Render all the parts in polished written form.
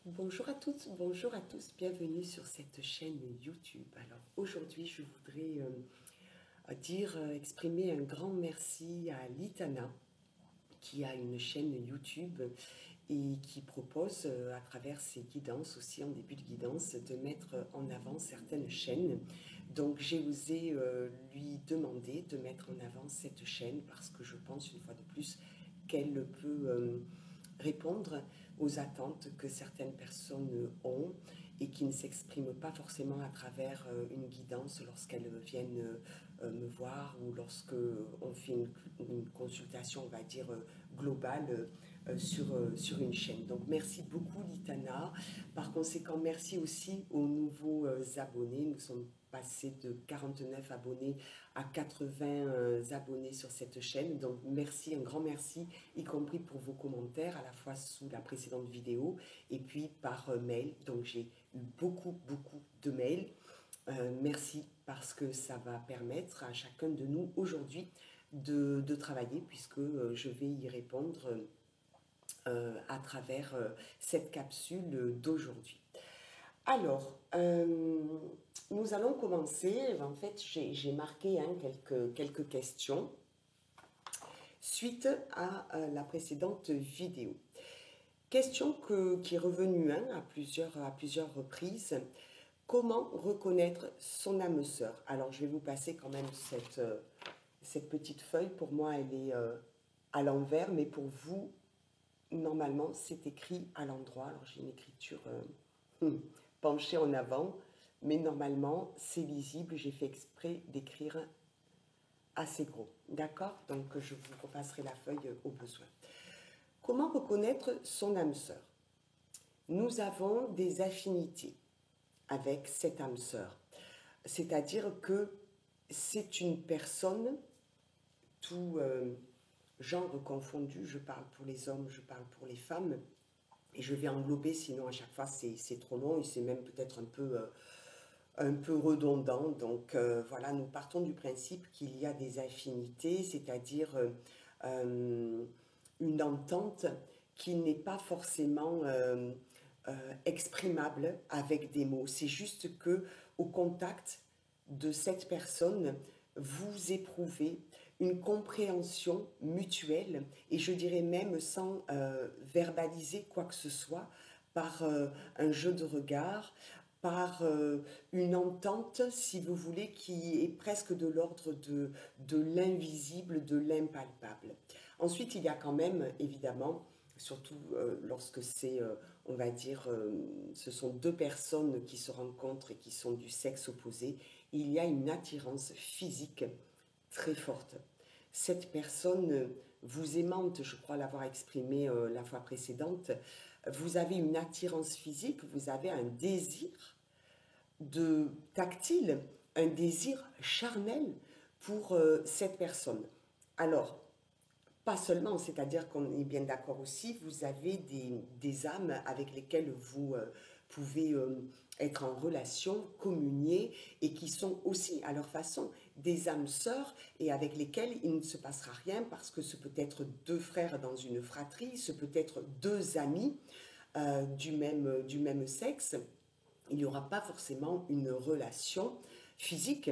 Bonjour à toutes, bonjour à tous, bienvenue sur cette chaîne YouTube. Alors aujourd'hui, je voudrais exprimer un grand merci à Litana qui a une chaîne YouTube et qui propose à travers ses guidances, aussi en début de guidance, de mettre en avant certaines chaînes. Donc j'ai osé lui demander de mettre en avant cette chaîne parce que je pense une fois de plus qu'elle peut répondre aux attentes que certaines personnes ont et qui ne s'expriment pas forcément à travers une guidance lorsqu'elles viennent me voir ou lorsque on fait une consultation, on va dire, globale sur une chaîne. Donc merci beaucoup Litana. Par conséquent, merci aussi aux nouveaux abonnés. Nous sommes passés de 49 abonnés à 80 abonnés sur cette chaîne. Donc merci, un grand merci, y compris pour vos commentaires, à la fois sous la précédente vidéo et puis par mail. Donc j'ai eu beaucoup de mails. Merci parce que ça va permettre à chacun de nous aujourd'hui de travailler puisque je vais y répondre à travers cette capsule d'aujourd'hui. Alors, nous allons commencer. En fait, j'ai marqué quelques questions suite à la précédente vidéo. Question qui est revenue à plusieurs reprises. Comment reconnaître son âme sœur? Alors, je vais vous passer quand même cette petite feuille. Pour moi, elle est à l'envers, mais pour vous, normalement, c'est écrit à l'endroit. Alors, j'ai une écriture penchée en avant, mais normalement, c'est lisible. J'ai fait exprès d'écrire assez gros. D'accord? Donc, je vous repasserai la feuille au besoin. Comment reconnaître son âme sœur? Nous avons des affinités avec cette âme sœur. C'est-à-dire que c'est une personne, tout genre confondu, je parle pour les hommes, je parle pour les femmes, et je vais englober, sinon à chaque fois c'est trop long et c'est même peut-être un peu redondant. Donc voilà, nous partons du principe qu'il y a des affinités, c'est-à-dire une entente qui n'est pas forcément exprimable avec des mots. C'est juste que au contact de cette personne, vous éprouvez une compréhension mutuelle et je dirais même sans verbaliser quoi que ce soit, par un jeu de regard, par une entente, si vous voulez, qui est presque de l'ordre de l'invisible, de l'impalpable. Ensuite, il y a quand même, évidemment, surtout lorsque c'est, on va dire, ce sont deux personnes qui se rencontrent et qui sont du sexe opposé, il y a une attirance physique très forte. Cette personne vous aimante, je crois l'avoir exprimé la fois précédente, vous avez une attirance physique, vous avez un désir de tactile, un désir charnel pour cette personne. Alors, pas seulement, c'est-à-dire qu'on est bien d'accord aussi, vous avez des âmes avec lesquelles vous pouvez être en relation, communier, et qui sont aussi à leur façon des âmes sœurs et avec lesquelles il ne se passera rien parce que ce peut être deux frères dans une fratrie, ce peut être deux amis du même sexe. Il n'y aura pas forcément une relation physique,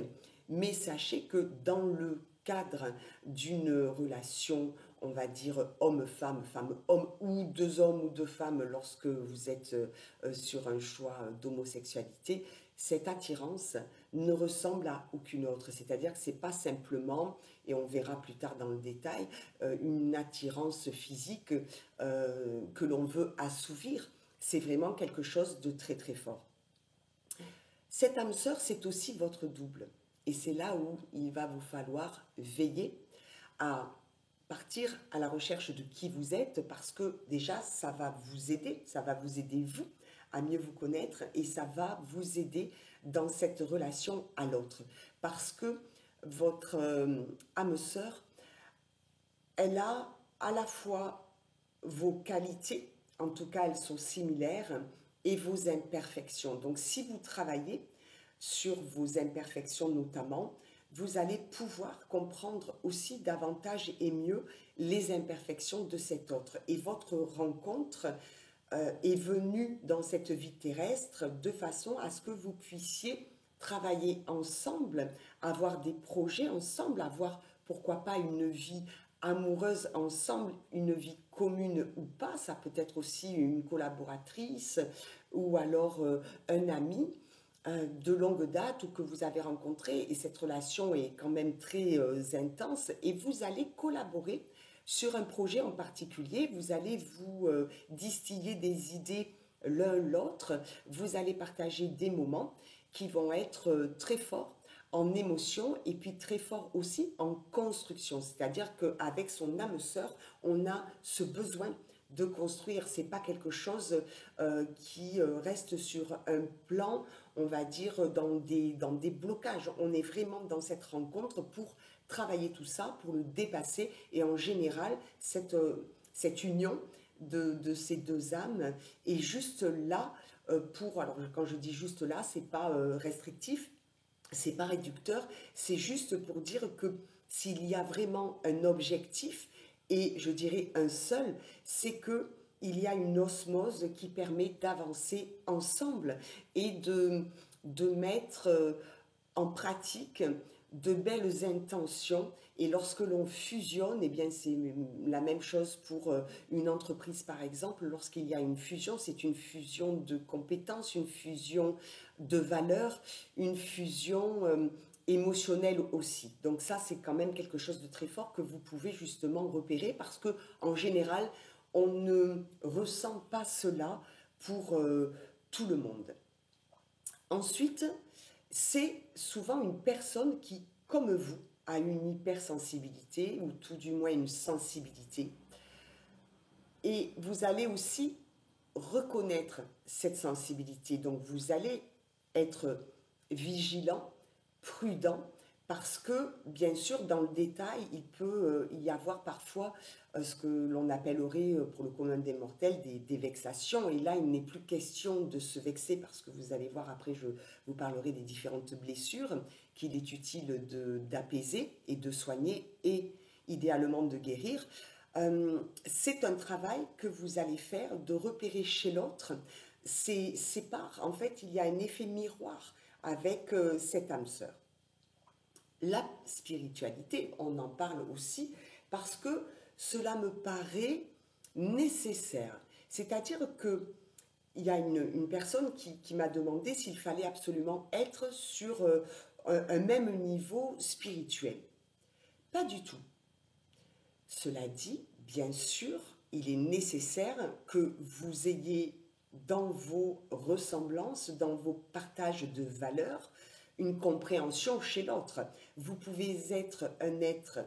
mais sachez que dans le cadre d'une relation, on va dire homme-femme, femme-homme, ou deux hommes ou deux femmes lorsque vous êtes sur un choix d'homosexualité, cette attirance ne ressemble à aucune autre. C'est-à-dire que ce n'est pas simplement, et on verra plus tard dans le détail, une attirance physique que l'on veut assouvir. C'est vraiment quelque chose de très fort. Cette âme sœur, c'est aussi votre double. Et c'est là où il va vous falloir veiller à partir à la recherche de qui vous êtes parce que déjà, ça va vous aider vous à mieux vous connaître et ça va vous aider dans cette relation à l'autre. Parce que votre âme sœur, elle a à la fois vos qualités, en tout cas elles sont similaires, et vos imperfections. Donc si vous travaillez sur vos imperfections notamment, vous allez pouvoir comprendre aussi davantage et mieux les imperfections de cet autre. Et votre rencontre est venu dans cette vie terrestre de façon à ce que vous puissiez travailler ensemble, avoir des projets ensemble, avoir pourquoi pas une vie amoureuse ensemble, une vie commune ou pas, ça peut être aussi une collaboratrice ou alors un ami de longue date ou que vous avez rencontré et cette relation est quand même très intense et vous allez collaborer sur un projet en particulier, vous allez vous distiller des idées l'un l'autre, vous allez partager des moments qui vont être très forts en émotion et puis très forts aussi en construction. C'est-à-dire qu'avec son âme sœur, on a ce besoin de construire. C'est pas quelque chose qui reste sur un plan, on va dire, dans des blocages. On est vraiment dans cette rencontre pour travailler tout ça, pour le dépasser. Et en général, cette union de ces deux âmes est juste là pour, alors quand je dis juste là, c'est pas restrictif, c'est pas réducteur, c'est juste pour dire que s'il y a vraiment un objectif, et je dirais un seul, c'est que il y a une osmose qui permet d'avancer ensemble et de mettre en pratique de belles intentions. Et lorsque l'on fusionne, eh bien c'est la même chose pour une entreprise par exemple. Lorsqu'il y a une fusion, c'est une fusion de compétences, une fusion de valeurs, une fusion émotionnelle aussi. Donc ça, c'est quand même quelque chose de très fort que vous pouvez justement repérer parce que en général, on ne ressent pas cela pour tout le monde. Ensuite, c'est souvent une personne qui, comme vous, a une hypersensibilité ou tout du moins une sensibilité. Et vous allez aussi reconnaître cette sensibilité. Donc vous allez être vigilant, prudent, parce que, bien sûr, dans le détail, il peut y avoir parfois ce que l'on appellerait, pour le commun des mortels, des vexations. Et là, il n'est plus question de se vexer, parce que vous allez voir, après, je vous parlerai des différentes blessures qu'il est utile d'apaiser et de soigner et idéalement de guérir. C'est un travail que vous allez faire de repérer chez l'autre ces parts. En fait, il y a un effet miroir avec cette âme sœur. La spiritualité, on en parle aussi parce que cela me paraît nécessaire. C'est-à-dire que il y a une personne qui m'a demandé s'il fallait absolument être sur un même niveau spirituel. Pas du tout. Cela dit, bien sûr, il est nécessaire que vous ayez dans vos ressemblances, dans vos partages de valeurs, une compréhension chez l'autre. Vous pouvez être un être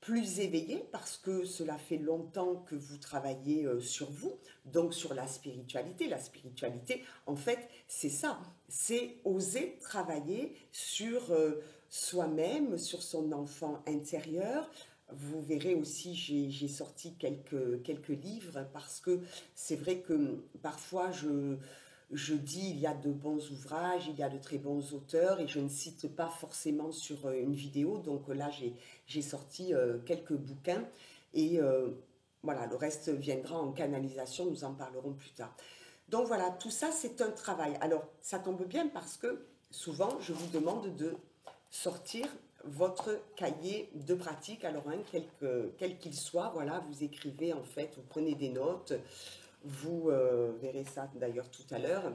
plus éveillé parce que cela fait longtemps que vous travaillez sur vous, donc sur la spiritualité. La spiritualité, en fait, c'est ça, c'est oser travailler sur soi-même, sur son enfant intérieur. Vous verrez aussi, j'ai sorti quelques livres parce que c'est vrai que parfois je dis il y a de bons ouvrages, il y a de très bons auteurs et je ne cite pas forcément sur une vidéo. Donc là, j'ai sorti quelques bouquins et voilà, le reste viendra en canalisation, nous en parlerons plus tard. Donc voilà, tout ça, c'est un travail. Alors, ça tombe bien parce que souvent, je vous demande de sortir votre cahier de pratique, alors quel qu'il soit, voilà, vous écrivez en fait, vous prenez des notes, vous verrez ça d'ailleurs tout à l'heure,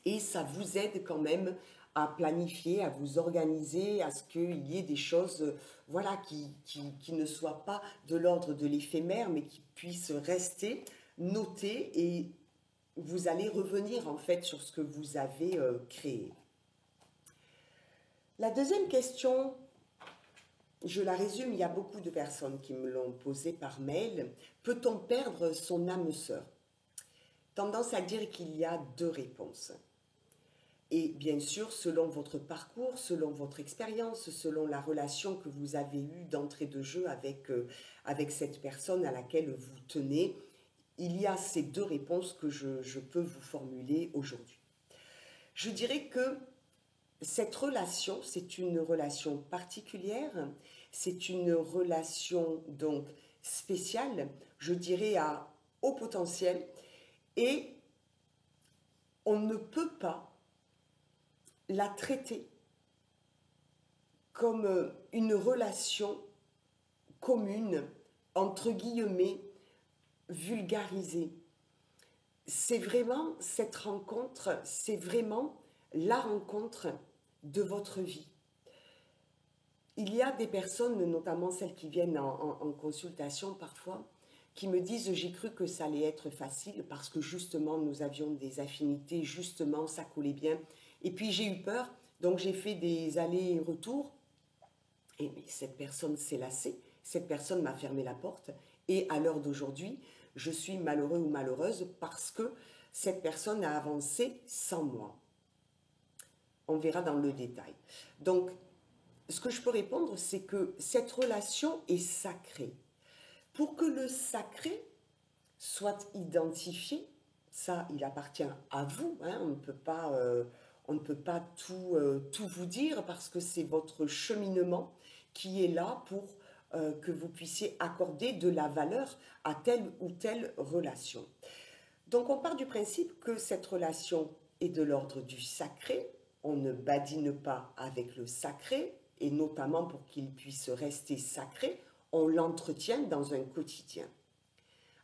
et ça vous aide quand même à planifier, à vous organiser, à ce qu'il y ait des choses voilà, qui ne soient pas de l'ordre de l'éphémère, mais qui puissent rester notées, et vous allez revenir en fait sur ce que vous avez créé. La deuxième question, je la résume, il y a beaucoup de personnes qui me l'ont posée par mail. Peut-on perdre son âme sœur? Tendance à dire qu'il y a deux réponses. Et bien sûr, selon votre parcours, selon votre expérience, selon la relation que vous avez eue d'entrée de jeu avec cette personne à laquelle vous tenez, il y a ces deux réponses que je peux vous formuler aujourd'hui. Je dirais que cette relation, c'est une relation particulière, c'est une relation donc spéciale, je dirais à haut potentiel, et on ne peut pas la traiter comme une relation commune, entre guillemets, vulgarisée. C'est vraiment cette rencontre, c'est vraiment la rencontre de votre vie. Il y a des personnes, notamment celles qui viennent en consultation parfois, qui me disent j'ai cru que ça allait être facile parce que justement nous avions des affinités, justement ça collait bien. Et puis j'ai eu peur, donc j'ai fait des allers-retours et cette personne s'est lassée, cette personne m'a fermé la porte et à l'heure d'aujourd'hui, je suis malheureux ou malheureuse parce que cette personne a avancé sans moi. On verra dans le détail. Donc, ce que je peux répondre, c'est que cette relation est sacrée. Pour que le sacré soit identifié, ça, il appartient à vous. Hein, on ne peut pas tout vous dire parce que c'est votre cheminement qui est là pour que vous puissiez accorder de la valeur à telle ou telle relation. Donc on part du principe que cette relation est de l'ordre du sacré, on ne badine pas avec le sacré, et notamment pour qu'il puisse rester sacré, on l'entretient dans un quotidien.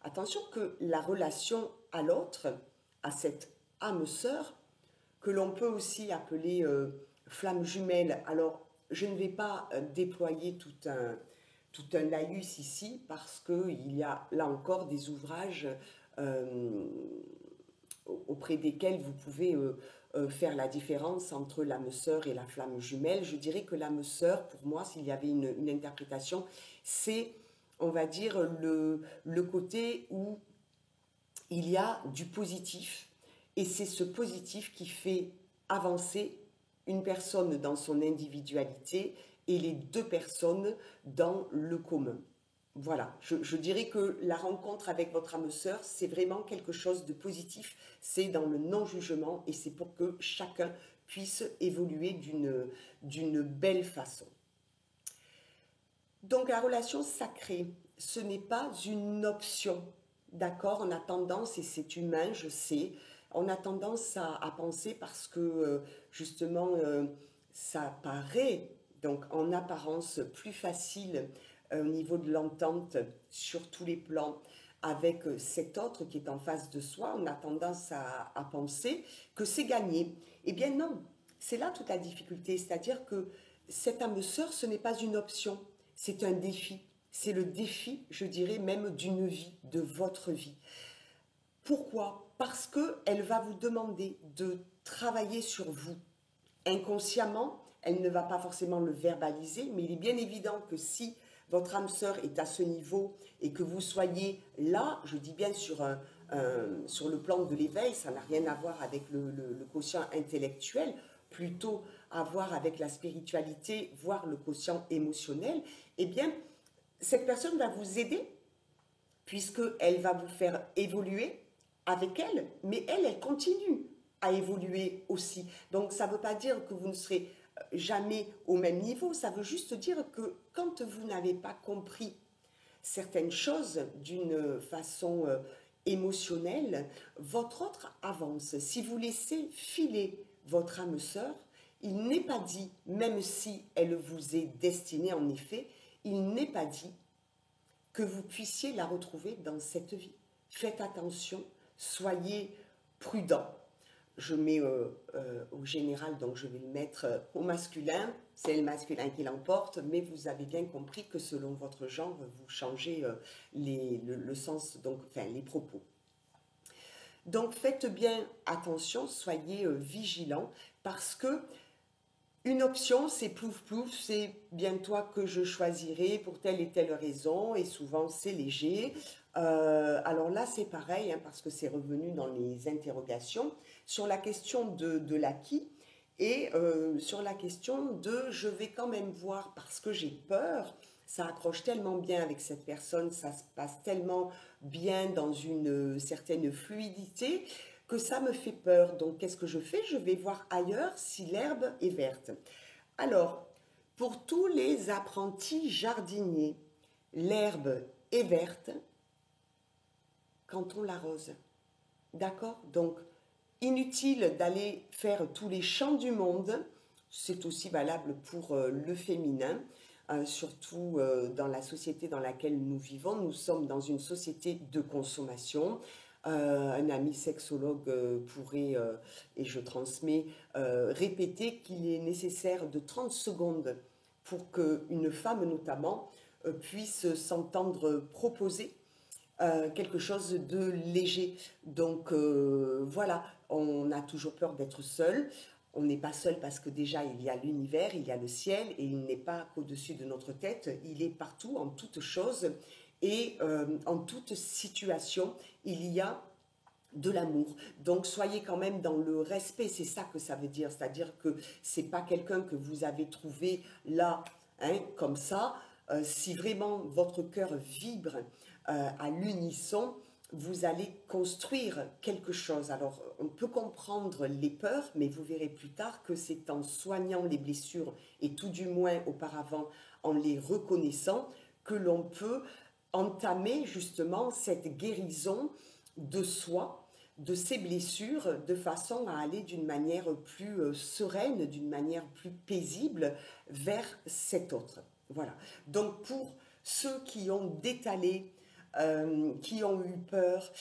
Attention que la relation à l'autre, à cette âme sœur, que l'on peut aussi appeler flamme jumelle. Alors, je ne vais pas déployer tout un laïus ici, parce qu'il y a là encore des ouvrages euh, auprès desquels vous pouvez faire la différence entre l'âme sœur et la flamme jumelle. Je dirais que l'âme sœur, pour moi, s'il y avait une interprétation, c'est, on va dire, le côté où il y a du positif, et c'est ce positif qui fait avancer une personne dans son individualité et les deux personnes dans le commun. Voilà, je dirais que la rencontre avec votre âme sœur, c'est vraiment quelque chose de positif, c'est dans le non-jugement et c'est pour que chacun puisse évoluer d'une belle façon. Donc la relation sacrée, ce n'est pas une option, d'accord? On a tendance, et c'est humain, je sais, on a tendance à penser parce que justement ça paraît donc en apparence plus facile au niveau de l'entente sur tous les plans avec cet autre qui est en face de soi, on a tendance à penser que c'est gagné. Eh bien non, c'est là toute la difficulté, c'est-à-dire que cette âme sœur, ce n'est pas une option, c'est un défi. C'est le défi, je dirais même, d'une vie, de votre vie. Pourquoi? Parce qu'elle va vous demander de travailler sur vous. Inconsciemment, elle ne va pas forcément le verbaliser, mais il est bien évident que si votre âme sœur est à ce niveau et que vous soyez là, je dis bien sur le plan de l'éveil, ça n'a rien à voir avec le quotient intellectuel, plutôt à voir avec la spiritualité, voire le quotient émotionnel, eh bien, cette personne va vous aider puisqu'elle va vous faire évoluer avec elle, mais elle continue à évoluer aussi. Donc ça ne veut pas dire que vous ne serez jamais au même niveau, ça veut juste dire que quand vous n'avez pas compris certaines choses d'une façon émotionnelle, votre autre avance. Si vous laissez filer votre âme sœur, il n'est pas dit, même si elle vous est destinée en effet, il n'est pas dit que vous puissiez la retrouver dans cette vie. Faites attention, soyez prudent. Je mets au général, donc je vais le mettre au masculin, c'est le masculin qui l'emporte, mais vous avez bien compris que selon votre genre, vous changez le sens, donc, enfin les propos. Donc faites bien attention, soyez vigilants, parce que une option, c'est plouf plouf, c'est bien toi que je choisirai pour telle et telle raison, et souvent c'est léger. Alors là, c'est pareil, hein, parce que c'est revenu dans les interrogations, sur la question de l'acquis, et sur la question de je vais quand même voir parce que j'ai peur, ça accroche tellement bien avec cette personne, ça se passe tellement bien dans une certaine fluidité, que ça me fait peur. Donc, qu'est-ce que je fais? Je vais voir ailleurs si l'herbe est verte. Alors, pour tous les apprentis jardiniers, l'herbe est verte quand on l'arrose. D'accord? Donc, inutile d'aller faire tous les chants du monde, c'est aussi valable pour le féminin, surtout dans la société dans laquelle nous vivons. Nous sommes dans une société de consommation. Un ami sexologue pourrait, et je transmets, répéter qu'il est nécessaire de 30 secondes pour qu'une femme notamment puisse s'entendre proposer quelque chose de léger. Donc voilà, on a toujours peur d'être seul. On n'est pas seul parce que déjà il y a l'univers, il y a le ciel et il n'est pas qu'au-dessus de notre tête, il est partout, en toutes choses et en toute situation, il y a de l'amour. Donc soyez quand même dans le respect, c'est ça que ça veut dire, c'est-à-dire que c'est pas quelqu'un que vous avez trouvé là, hein, comme ça. Si vraiment votre cœur vibre à l'unisson, vous allez construire quelque chose. Alors, on peut comprendre les peurs, mais vous verrez plus tard que c'est en soignant les blessures, et tout du moins auparavant en les reconnaissant, que l'on peut entamer justement cette guérison de soi, de ses blessures, de façon à aller d'une manière plus sereine, d'une manière plus paisible vers cet autre. Voilà. Donc pour ceux qui ont détalé, qui ont eu peur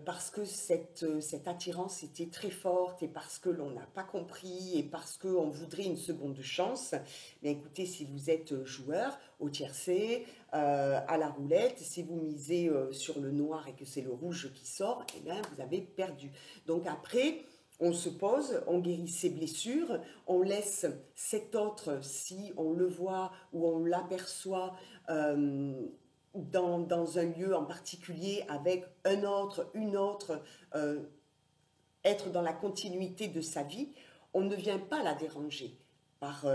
parce que cette attirance était très forte et parce que l'on n'a pas compris et parce qu'on voudrait une seconde chance, bien écoutez, si vous êtes joueur au tiercé, à la roulette, si vous misez sur le noir et que c'est le rouge qui sort, eh bien vous avez perdu. Donc après, on se pose, on guérit ses blessures, on laisse cet autre, si on le voit ou on l'aperçoit, dans un lieu en particulier avec un autre, une autre, être dans la continuité de sa vie, on ne vient pas la déranger. Par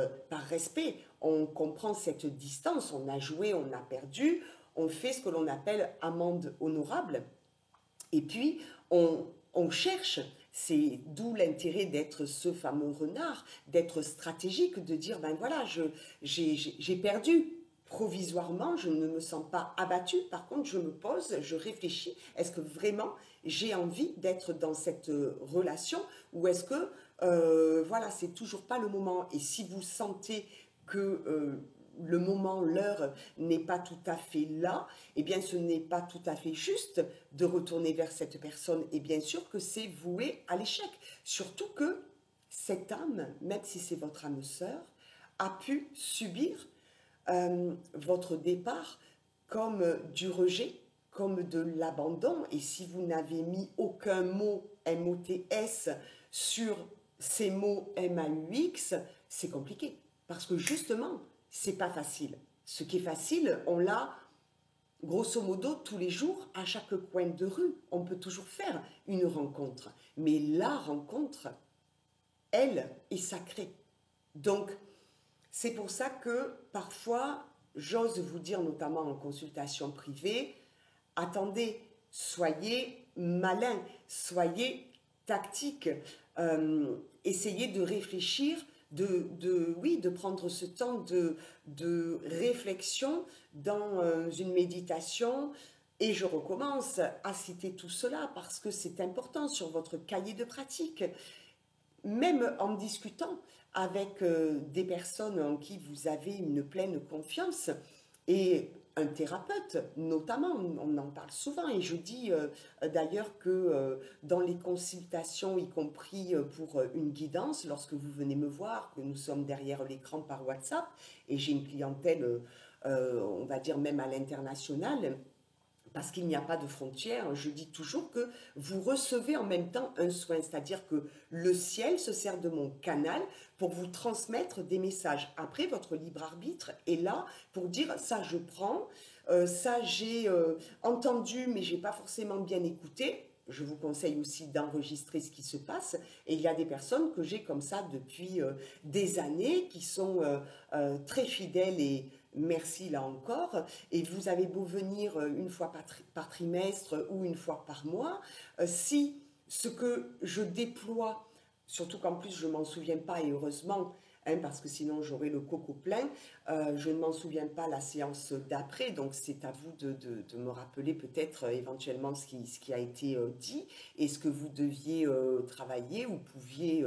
respect, on comprend cette distance, on a joué, on a perdu, on fait ce que l'on appelle amende honorable, et puis on cherche, c'est d'où l'intérêt d'être ce fameux renard, d'être stratégique, de dire, ben voilà, j'ai perdu, provisoirement, je ne me sens pas abattue. Par contre, je me pose, je réfléchis. Est-ce que vraiment j'ai envie d'être dans cette relation ou est-ce que voilà, c'est toujours pas le moment. Et si vous sentez que le moment, l'heure n'est pas tout à fait là, eh bien ce n'est pas tout à fait juste de retourner vers cette personne. Et bien sûr que c'est voué à l'échec. Surtout que cette âme, même si c'est votre âme sœur, a pu subir votre départ comme du rejet, comme de l'abandon. Et si vous n'avez mis aucun mot MOTS sur ces mots MAUX, c'est compliqué. Parce que justement, c'est pas facile. Ce qui est facile, on l'a grosso modo tous les jours, à chaque coin de rue. On peut toujours faire une rencontre. Mais la rencontre, elle, est sacrée. Donc, c'est pour ça que parfois, j'ose vous dire, notamment en consultation privée, attendez, soyez malin, soyez tactique, essayez de réfléchir, oui, de prendre ce temps de réflexion dans une méditation. Et je recommence à citer tout cela parce que c'est important sur votre cahier de pratique même en discutant avec des personnes en qui vous avez une pleine confiance et un thérapeute notamment, on en parle souvent et je dis d'ailleurs que dans les consultations, y compris pour une guidance, lorsque vous venez me voir, que nous sommes derrière l'écran par WhatsApp et j'ai une clientèle, on va dire même à l'international, parce qu'il n'y a pas de frontières, je dis toujours que vous recevez en même temps un soin, c'est-à-dire que le ciel se sert de mon canal pour vous transmettre des messages. Après, votre libre arbitre est là pour dire ça je prends, ça j'ai entendu mais j'ai pas forcément bien écouté. Je vous conseille aussi d'enregistrer ce qui se passe. Et il y a des personnes que j'ai comme ça depuis des années qui sont très fidèles et merci là encore. Et vous avez beau venir une fois par trimestre ou une fois par mois, si ce que je déploie, surtout qu'en plus je m'en souviens pas et heureusement, hein, parce que sinon j'aurai le coco plein. Je ne m'en souviens pas la séance d'après, donc c'est à vous de me rappeler peut-être éventuellement ce qui a été dit et ce que vous deviez travailler ou pouviez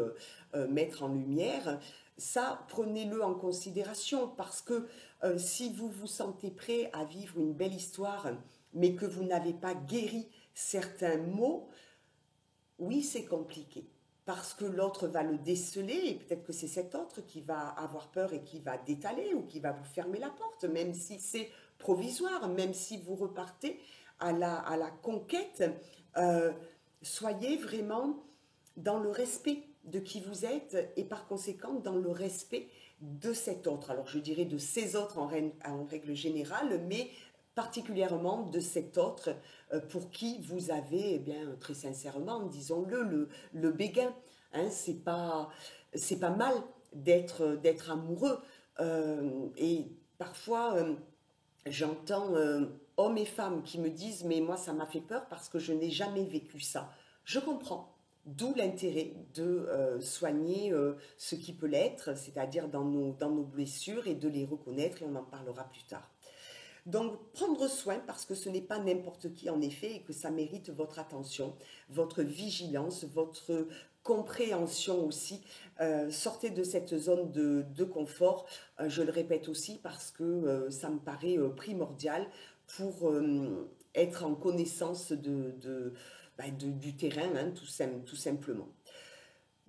mettre en lumière. Ça, prenez-le en considération parce que si vous vous sentez prêt à vivre une belle histoire, mais que vous n'avez pas guéri certains maux, oui, c'est compliqué. Parce que l'autre va le déceler et peut-être que c'est cet autre qui va avoir peur et qui va détaler ou qui va vous fermer la porte, même si c'est provisoire, même si vous repartez à la conquête. euh, Soyez vraiment dans le respect de qui vous êtes et par conséquent dans le respect de cet autre. Alors je dirais de ces autres en règle générale, mais particulièrement de cet autre pour qui vous avez, eh bien, très sincèrement, disons-le, le béguin. Hein, c'est pas mal d'être amoureux. Et parfois, j'entends hommes et femmes qui me disent, mais moi, ça m'a fait peur parce que je n'ai jamais vécu ça. Je comprends. D'où l'intérêt de soigner ce qui peut l'être, c'est-à-dire dans nos blessures et de les reconnaître, et on en parlera plus tard. Donc, prendre soin, parce que ce n'est pas n'importe qui en effet, et que ça mérite votre attention, votre vigilance, votre compréhension aussi. Sortez de cette zone de confort, je le répète aussi, parce que ça me paraît primordial pour être en connaissance du terrain, hein, tout simplement.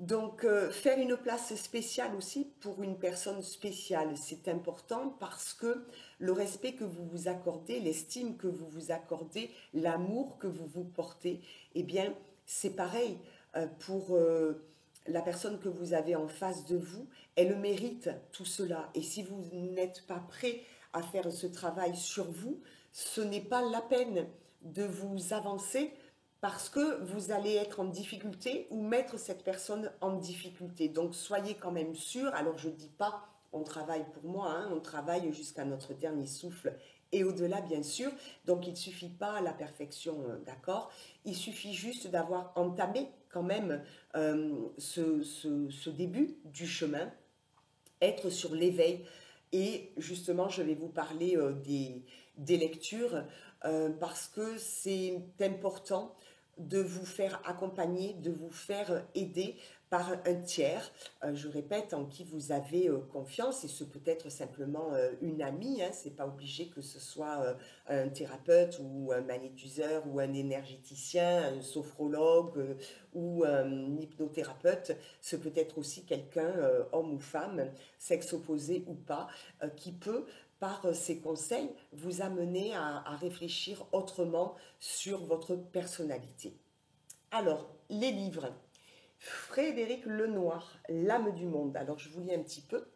Donc, faire une place spéciale aussi pour une personne spéciale, c'est important parce que le respect que vous vous accordez, l'estime que vous vous accordez, l'amour que vous vous portez, eh bien, c'est pareil pour la personne que vous avez en face de vous. Elle mérite tout cela. Et si vous n'êtes pas prêt à faire ce travail sur vous, ce n'est pas la peine de vous avancer parce que vous allez être en difficulté ou mettre cette personne en difficulté. Donc soyez quand même sûr. Alors je ne dis pas on travaille pour moi, hein, on travaille jusqu'à notre dernier souffle et au-delà bien sûr. Donc il ne suffit pas à la perfection, d'accord. Il suffit juste d'avoir entamé quand même ce début du chemin, être sur l'éveil. Et justement, je vais vous parler des lectures parce que c'est important de vous faire accompagner, de vous faire aider par un tiers, je répète, en qui vous avez confiance, et ce peut être simplement une amie, hein, c'est pas obligé que ce soit un thérapeute ou un magnétiseur ou un énergéticien, un sophrologue ou un hypnothérapeute, ce peut être aussi quelqu'un, homme ou femme, sexe opposé ou pas, qui peut par ces conseils, vous amener à réfléchir autrement sur votre personnalité. Alors, les livres. Frédéric Lenoir, L'âme du monde. Alors, je vous lis un petit peu.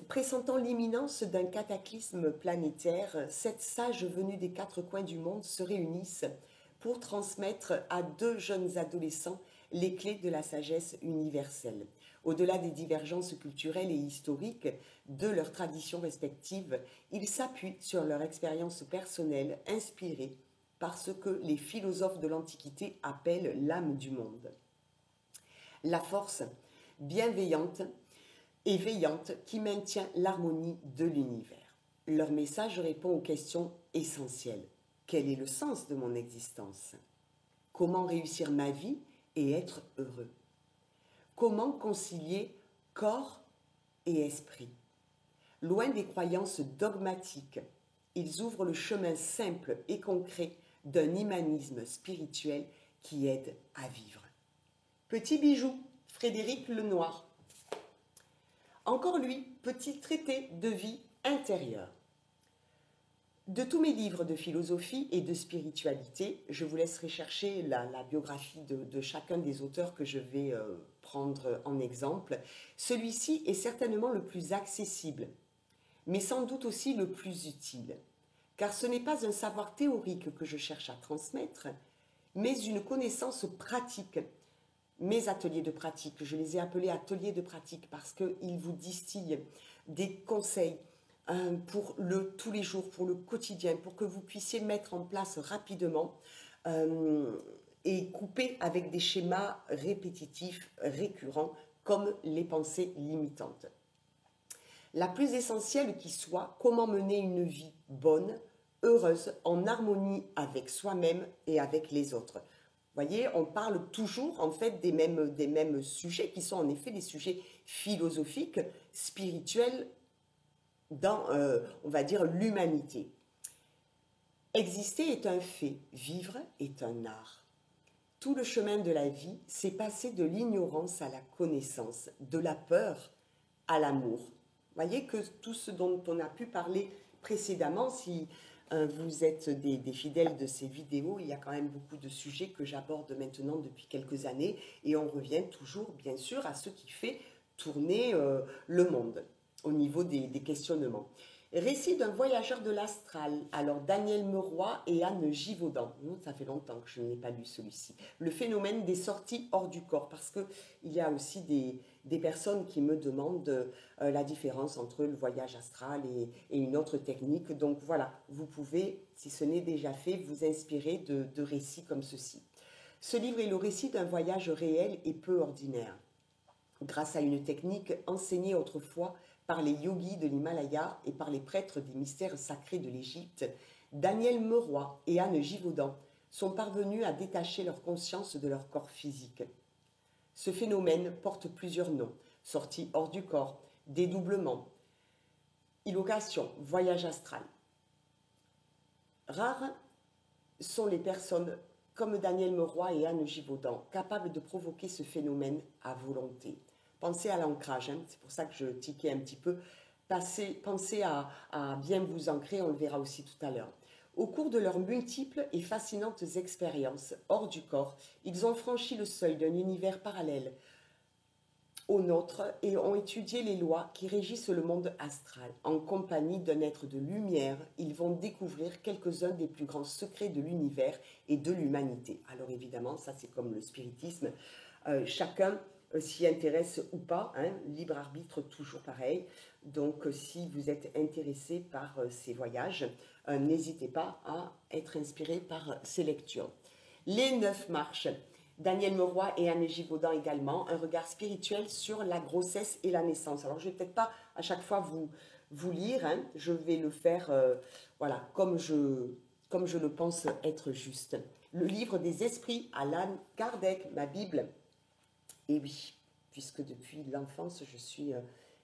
Pressentant l'imminence d'un cataclysme planétaire, 7 sages venus des 4 coins du monde se réunissent pour transmettre à 2 jeunes adolescents les clés de la sagesse universelle. Au-delà des divergences culturelles et historiques de leurs traditions respectives, ils s'appuient sur leur expérience personnelle inspirée par ce que les philosophes de l'Antiquité appellent l'âme du monde. La force bienveillante et veillante qui maintient l'harmonie de l'univers. Leur message répond aux questions essentielles. Quel est le sens de mon existence? Comment réussir ma vie et être heureux? Comment concilier corps et esprit? Loin des croyances dogmatiques, ils ouvrent le chemin simple et concret d'un humanisme spirituel qui aide à vivre. Petit bijou, Frédéric Lenoir. Encore lui, petit traité de vie intérieure. De tous mes livres de philosophie et de spiritualité, je vous laisserai chercher la biographie de chacun des auteurs que je vais prendre en exemple. Celui-ci est certainement le plus accessible, mais sans doute aussi le plus utile, car ce n'est pas un savoir théorique que je cherche à transmettre, mais une connaissance pratique. Mes ateliers de pratique, je les ai appelés ateliers de pratique parce qu'ils vous distillent des conseils pour tous les jours, pour le quotidien, pour que vous puissiez mettre en place rapidement et couper avec des schémas répétitifs, récurrents, comme les pensées limitantes. La plus essentielle qui soit, comment mener une vie bonne, heureuse, en harmonie avec soi-même et avec les autres. Vous voyez, on parle toujours en fait des mêmes sujets qui sont en effet des sujets philosophiques, spirituels dans, on va dire, l'humanité. Exister est un fait, vivre est un art. Tout le chemin de la vie, c'est passer de l'ignorance à la connaissance, de la peur à l'amour. Vous voyez que tout ce dont on a pu parler précédemment, si vous êtes des fidèles de ces vidéos, il y a quand même beaucoup de sujets que j'aborde maintenant depuis quelques années et on revient toujours, bien sûr, à ce qui fait tourner le monde au niveau des questionnements. Récit d'un voyageur de l'astral. Alors, Daniel Meroy et Anne Givaudan. Ça fait longtemps que je n'ai pas lu celui-ci. Le phénomène des sorties hors du corps. Parce qu'il y a aussi des personnes qui me demandent la différence entre le voyage astral et une autre technique. Donc voilà, vous pouvez, si ce n'est déjà fait, vous inspirer de récits comme ceci. Ce livre est le récit d'un voyage réel et peu ordinaire. Grâce à une technique enseignée autrefois par les yogis de l'Himalaya et par les prêtres des mystères sacrés de l'Égypte, Daniel Meroy et Anne Givaudan sont parvenus à détacher leur conscience de leur corps physique. Ce phénomène porte plusieurs noms: sortie hors du corps, dédoublement, illocation, voyage astral. Rares sont les personnes comme Daniel Meroy et Anne Givaudan capables de provoquer ce phénomène à volonté. Pensez à l'ancrage, hein, c'est pour ça que je tiquais un petit peu. Pensez à bien vous ancrer, on le verra aussi tout à l'heure. Au cours de leurs multiples et fascinantes expériences hors du corps, ils ont franchi le seuil d'un univers parallèle au nôtre et ont étudié les lois qui régissent le monde astral. En compagnie d'un être de lumière, ils vont découvrir quelques-uns des plus grands secrets de l'univers et de l'humanité. Alors évidemment, ça c'est comme le spiritisme, chacun s'y intéresse ou pas, hein, libre arbitre toujours pareil. Donc si vous êtes intéressé par ces voyages, n'hésitez pas à être inspiré par ces lectures. Les 9 marches. Daniel Meroy et Anne Givaudan également, un regard spirituel sur la grossesse et la naissance. Alors je ne vais peut-être pas à chaque fois vous lire, hein, je vais le faire voilà, comme je le pense être juste. Le livre des esprits, Allan Kardec, ma Bible. Et oui, puisque depuis l'enfance je suis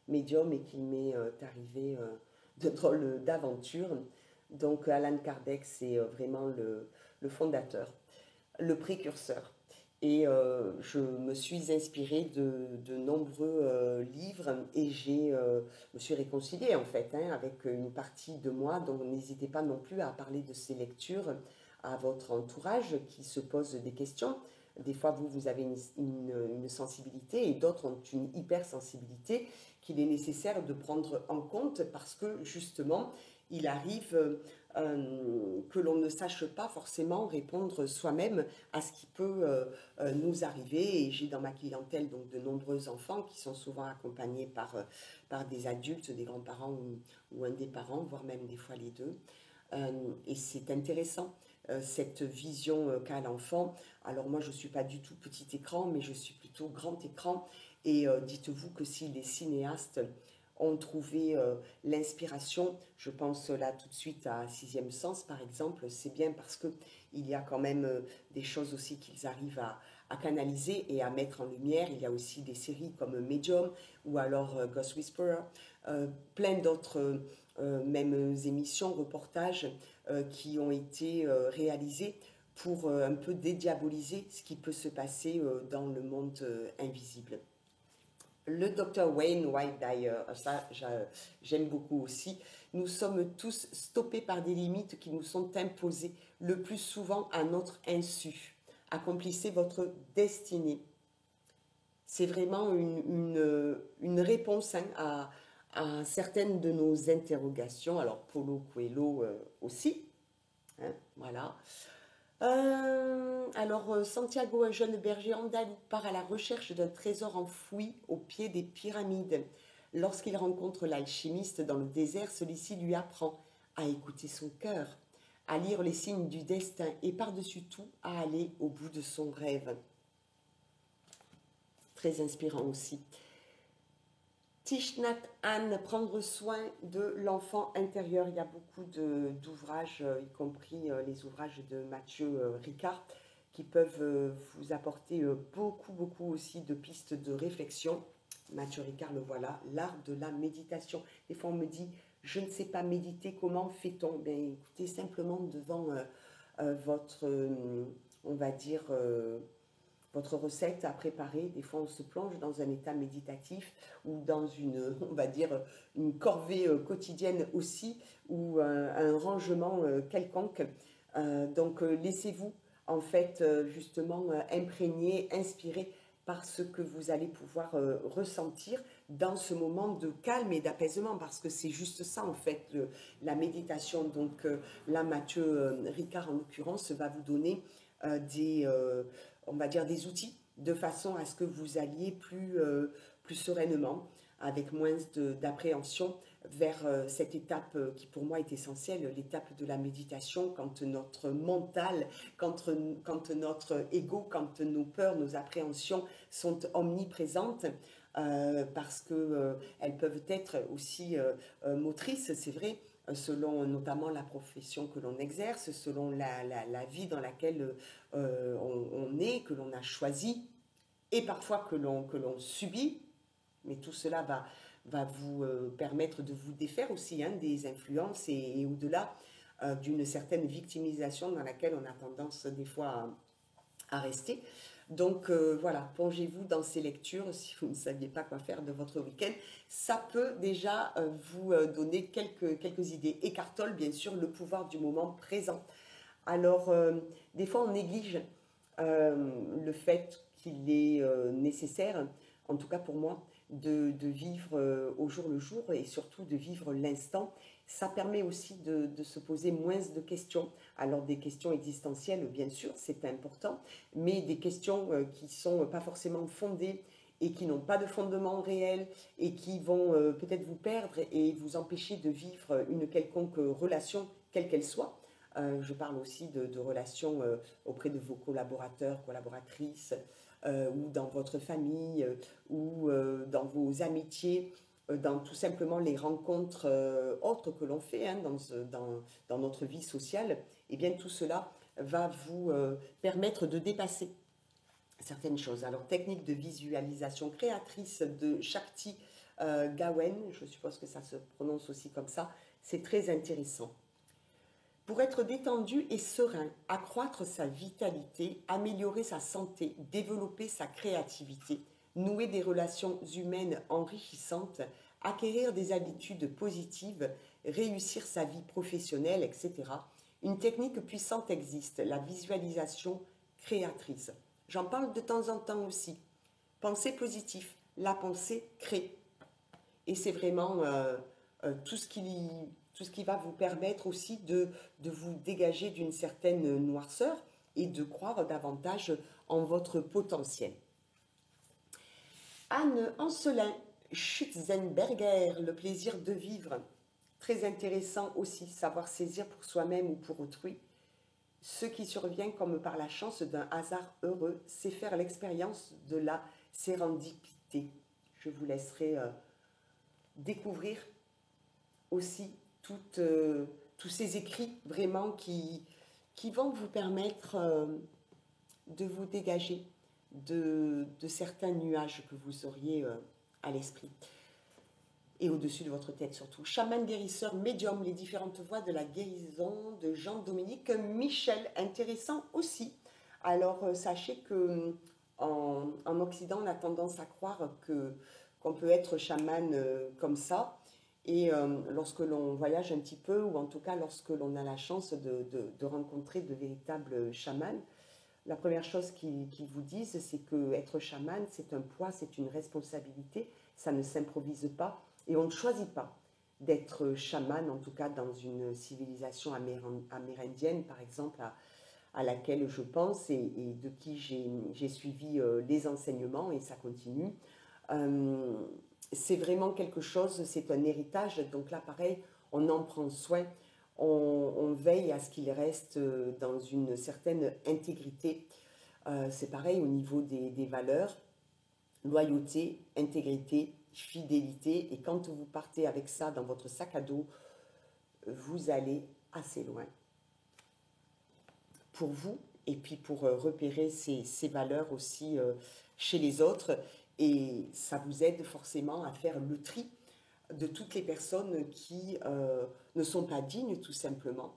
médium et qu'il m'est arrivé de drôles d'aventures. Donc Allan Kardec, c'est vraiment le fondateur, le précurseur. Et je me suis inspirée de nombreux livres et me suis réconciliée en fait hein, avec une partie de moi. Donc n'hésitez pas non plus à parler de ces lectures à votre entourage qui se pose des questions. Des fois, vous avez une sensibilité et d'autres ont une hypersensibilité qu'il est nécessaire de prendre en compte parce que justement, il arrive que l'on ne sache pas forcément répondre soi-même à ce qui peut nous arriver. Et j'ai dans ma clientèle donc de nombreux enfants qui sont souvent accompagnés par des adultes, des grands-parents ou un des parents, voire même des fois les deux. Et c'est intéressant cette vision qu'a l'enfant. Alors moi je ne suis pas du tout petit écran, mais je suis plutôt grand écran. Et dites-vous que si les cinéastes ont trouvé l'inspiration, je pense là tout de suite à Sixième Sens par exemple, c'est bien parce qu'il y a quand même des choses aussi qu'ils arrivent à canaliser et à mettre en lumière. Il y a aussi des séries comme Medium ou alors Ghost Whisperer, plein d'autres mêmes émissions, reportages qui ont été réalisés pour un peu dédiaboliser ce qui peut se passer dans le monde invisible. Le docteur Wayne White-Dyer, ça j'aime beaucoup aussi. Nous sommes tous stoppés par des limites qui nous sont imposées, le plus souvent à notre insu. Accomplissez votre destinée. C'est vraiment une réponse hein, à certaines de nos interrogations. Alors Paulo Coelho aussi, hein, voilà. Santiago, un jeune berger andalou, part à la recherche d'un trésor enfoui au pied des pyramides. Lorsqu'il rencontre l'alchimiste dans le désert, celui-ci lui apprend à écouter son cœur, à lire les signes du destin et par-dessus tout à aller au bout de son rêve. très inspirant aussi. Thich Nhat Hanh, prendre soin de l'enfant intérieur. Il y a beaucoup d'ouvrages, y compris les ouvrages de Mathieu Ricard, qui peuvent vous apporter beaucoup aussi de pistes de réflexion. Mathieu Ricard, le voilà, l'art de la méditation. Des fois, on me dit, je ne sais pas méditer, comment fait-on? Bien, écoutez, simplement devant votre, on va dire, votre recette à préparer. Des fois, on se plonge dans un état méditatif ou dans une, on va dire, une corvée quotidienne aussi, ou un rangement quelconque. Donc, laissez-vous, en fait, justement, imprégner, inspirer par ce que vous allez pouvoir ressentir dans ce moment de calme et d'apaisement, parce que c'est juste ça, en fait, la méditation. Donc, là, Mathieu Ricard, en l'occurrence, va vous donner on va dire, des outils de façon à ce que vous alliez plus sereinement, avec moins d'appréhension vers cette étape qui pour moi est essentielle, l'étape de la méditation, quand notre mental, quand notre ego, quand nos peurs, nos appréhensions sont omniprésentes, parce qu'elles peuvent être aussi motrices, c'est vrai, selon notamment la profession que l'on exerce, selon la vie dans laquelle on est, que l'on a choisi, et parfois que l'on subit, mais tout cela va vous permettre de vous défaire aussi hein, des influences et au-delà d'une certaine victimisation dans laquelle on a tendance des fois à rester. Donc voilà, plongez-vous dans ces lectures si vous ne saviez pas quoi faire de votre week-end. Ça peut déjà vous donner quelques idées. Eckhart Tolle, bien sûr, le pouvoir du moment présent. Alors, des fois, on néglige le fait qu'il est nécessaire, en tout cas pour moi, de vivre au jour le jour et surtout de vivre l'instant. Ça permet aussi de se poser moins de questions. Alors des questions existentielles, bien sûr, c'est important, mais des questions qui ne sont pas forcément fondées et qui n'ont pas de fondement réel et qui vont peut-être vous perdre et vous empêcher de vivre une quelconque relation, quelle qu'elle soit. Je parle aussi de relations auprès de vos collaborateurs, collaboratrices, ou dans votre famille, ou dans vos amitiés, dans tout simplement les rencontres autres que l'on fait hein, dans notre vie sociale. Et bien tout cela va vous permettre de dépasser certaines choses. Alors, technique de visualisation créatrice de Shakti Gawain, je suppose que ça se prononce aussi comme ça, c'est très intéressant. Pour être détendu et serein, accroître sa vitalité, améliorer sa santé, développer sa créativité, nouer des relations humaines enrichissantes, acquérir des habitudes positives, réussir sa vie professionnelle, etc. Une technique puissante existe, la visualisation créatrice. J'en parle de temps en temps aussi. Pensée positive, la pensée crée. Et c'est vraiment tout ce qui va vous permettre aussi de vous dégager d'une certaine noirceur et de croire davantage en votre potentiel. Anne Ancelin, Schutzenberger, le plaisir de vivre. Très intéressant aussi, savoir saisir pour soi-même ou pour autrui. Ce qui survient comme par la chance d'un hasard heureux, c'est faire l'expérience de la sérendipité. Je vous laisserai découvrir aussi tous ces écrits vraiment qui vont vous permettre de vous dégager de certains nuages que vous auriez à l'esprit et au-dessus de votre tête surtout. Chaman guérisseur, médium, les différentes voies de la guérison de Jean-Dominique Michel, intéressant aussi. Alors sachez que en Occident, on a tendance à croire qu'on peut être chaman comme ça. Et lorsque l'on voyage un petit peu, ou en tout cas lorsque l'on a la chance de rencontrer de véritables chamans, la première chose qu'ils vous disent, c'est que être chaman, c'est un poids, c'est une responsabilité, ça ne s'improvise pas, et on ne choisit pas d'être chaman, en tout cas dans une civilisation amérindienne, par exemple, à laquelle je pense et de qui j'ai suivi les enseignements, et ça continue. C'est vraiment quelque chose, c'est un héritage, donc là pareil, on en prend soin, on veille à ce qu'il reste dans une certaine intégrité. C'est pareil au niveau des valeurs, loyauté, intégrité, fidélité. Et quand vous partez avec ça dans votre sac à dos, vous allez assez loin pour vous et puis pour repérer ces valeurs aussi chez les autres. Et ça vous aide forcément à faire le tri de toutes les personnes qui ne sont pas dignes tout simplement.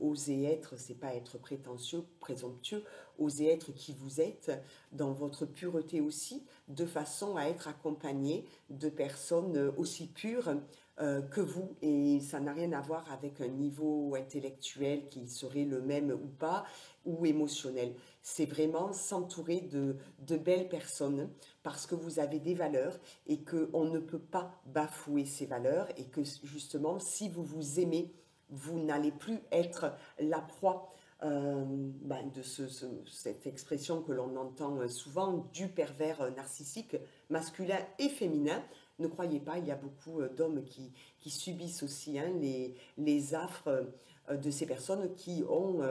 Oser être, c'est pas être prétentieux, présomptueux, oser être qui vous êtes dans votre pureté aussi, de façon à être accompagné de personnes aussi pures que vous. Et ça n'a rien à voir avec un niveau intellectuel qui serait le même ou pas, ou émotionnel. C'est vraiment s'entourer de belles personnes parce que vous avez des valeurs et qu'on ne peut pas bafouer ces valeurs et que justement, si vous vous aimez, vous n'allez plus être la proie de cette expression que l'on entend souvent du pervers narcissique masculin et féminin. Ne croyez pas, il y a beaucoup d'hommes qui subissent aussi les affres de ces personnes qui ont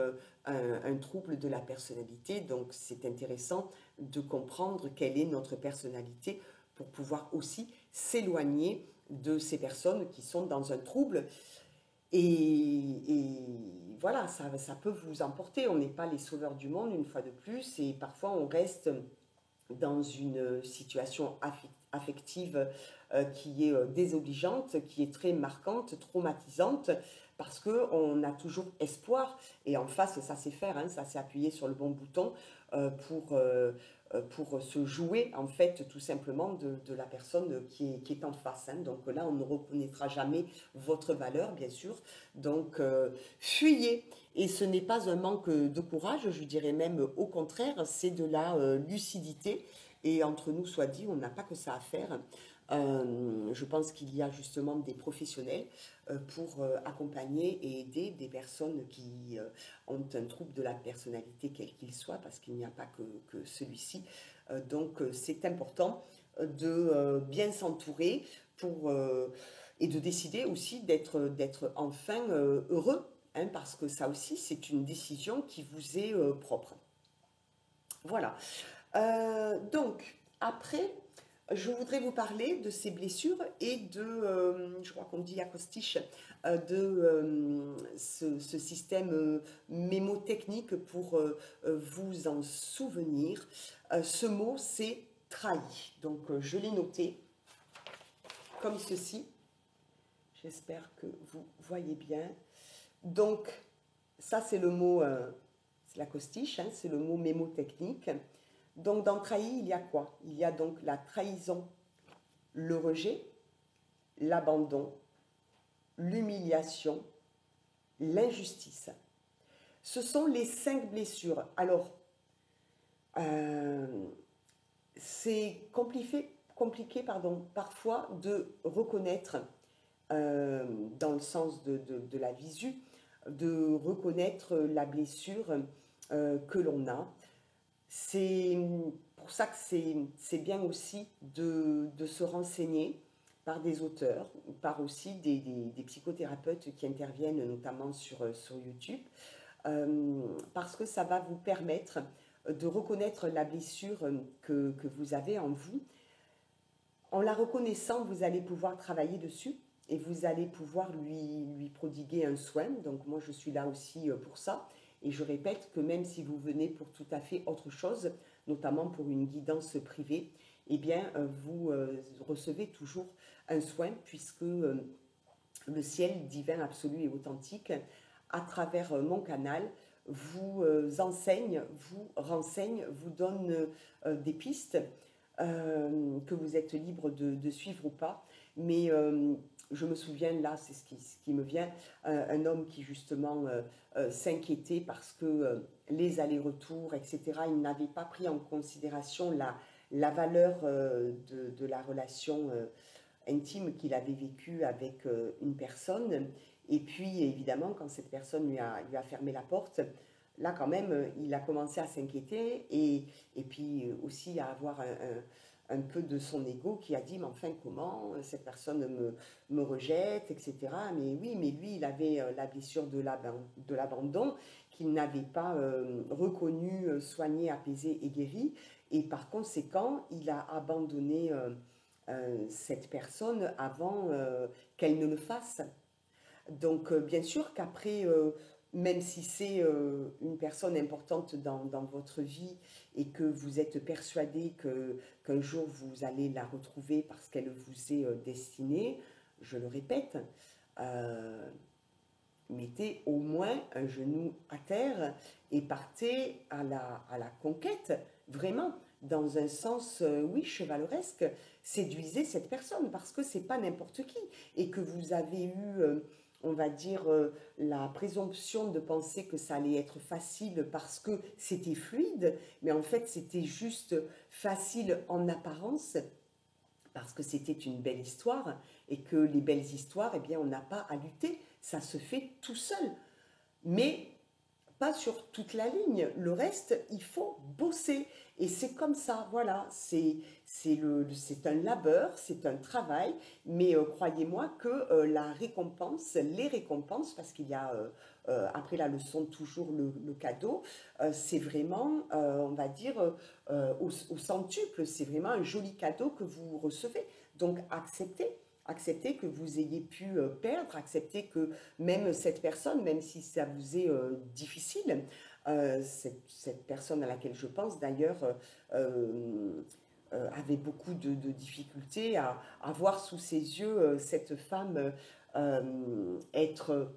un trouble de la personnalité. Donc c'est intéressant de comprendre quelle est notre personnalité pour pouvoir aussi s'éloigner de ces personnes qui sont dans un trouble. Et voilà, ça peut vous emporter. On n'est pas les sauveurs du monde une fois de plus. Et parfois, on reste dans une situation affective qui est désobligeante, qui est très marquante, traumatisante, parce qu'on a toujours espoir. Et en face, ça sait faire, hein, ça s'est appuyé sur le bon bouton euh, pour, euh, pour se jouer, en fait, tout simplement de la personne qui est en face. Hein. Donc là, on ne reconnaîtra jamais votre valeur, bien sûr. Donc, fuyez. Et ce n'est pas un manque de courage, je dirais même au contraire, c'est de la lucidité. Et entre nous, soit dit, on n'a pas que ça à faire. Je pense qu'il y a justement des professionnels pour accompagner et aider des personnes qui ont un trouble de la personnalité, quel qu'il soit, parce qu'il n'y a pas que celui-ci. Donc c'est important de bien s'entourer pour, et de décider aussi d'être enfin heureux, hein, parce que ça aussi c'est une décision qui vous est propre. Voilà. Donc, après, je voudrais vous parler de ces blessures et je crois qu'on dit accostiche, ce système mémotechnique pour vous en souvenir. Ce mot, c'est trahi. Donc, je l'ai noté comme ceci. J'espère que vous voyez bien. Donc, ça, c'est le mot, c'est l'accostiche, hein, c'est le mot mémotechnique. Donc, dans trahi, il y a quoi? Il y a donc la trahison, le rejet, l'abandon, l'humiliation, l'injustice. Ce sont les 5 blessures. Alors, euh, c'est compliqué parfois de reconnaître, dans le sens de la visu, de reconnaître la blessure que l'on a. C'est pour ça que c'est bien aussi de se renseigner par des auteurs, par aussi des psychothérapeutes qui interviennent notamment sur YouTube, parce que ça va vous permettre de reconnaître la blessure que vous avez en vous. En la reconnaissant, vous allez pouvoir travailler dessus et vous allez pouvoir lui prodiguer un soin. Donc moi, je suis là aussi pour ça. Et je répète que même si vous venez pour tout à fait autre chose, notamment pour une guidance privée, eh bien, vous recevez toujours un soin puisque le ciel divin absolu et authentique, à travers mon canal, vous enseigne, vous renseigne, vous donne des pistes que vous êtes libre de suivre ou pas. Mais je me souviens, là, c'est ce qui me vient, un homme qui justement s'inquiétait parce que les allers-retours, etc., il n'avait pas pris en considération la valeur de la relation intime qu'il avait vécue avec une personne. Et puis, évidemment, quand cette personne lui a fermé la porte, là, quand même, il a commencé à s'inquiéter et puis aussi à avoir un peu de son ego qui a dit, mais enfin, comment cette personne me rejette, etc. Mais oui, mais lui, il avait la blessure de l'abandon qu'il n'avait pas reconnu, soigné, apaisé et guéri. Et par conséquent, il a abandonné cette personne avant qu'elle ne le fasse. Donc, bien sûr qu'après, même si c'est une personne importante dans votre vie et que vous êtes persuadé qu'un jour vous allez la retrouver parce qu'elle vous est destinée, je le répète, euh, mettez au moins un genou à terre et partez à la conquête, vraiment, dans un sens, oui, chevaleresque, séduisez cette personne parce que c'est pas n'importe qui et que vous avez eu, on va dire, la présomption de penser que ça allait être facile parce que c'était fluide, mais en fait c'était juste facile en apparence parce que c'était une belle histoire et que les belles histoires, eh bien, on n'a pas à lutter, ça se fait tout seul. Mais pas sur toute la ligne. Le reste, il faut bosser. Et c'est comme ça, voilà. C'est un labeur, c'est un travail. Mais croyez-moi que la récompense, les récompenses, parce qu'il y a après la leçon toujours le cadeau, c'est vraiment, on va dire, au centuple. C'est vraiment un joli cadeau que vous recevez. Donc acceptez. Acceptez que vous ayez pu perdre, acceptez que même cette personne, même si ça vous est difficile, cette personne à laquelle je pense d'ailleurs avait beaucoup de difficultés à voir sous ses yeux cette femme être,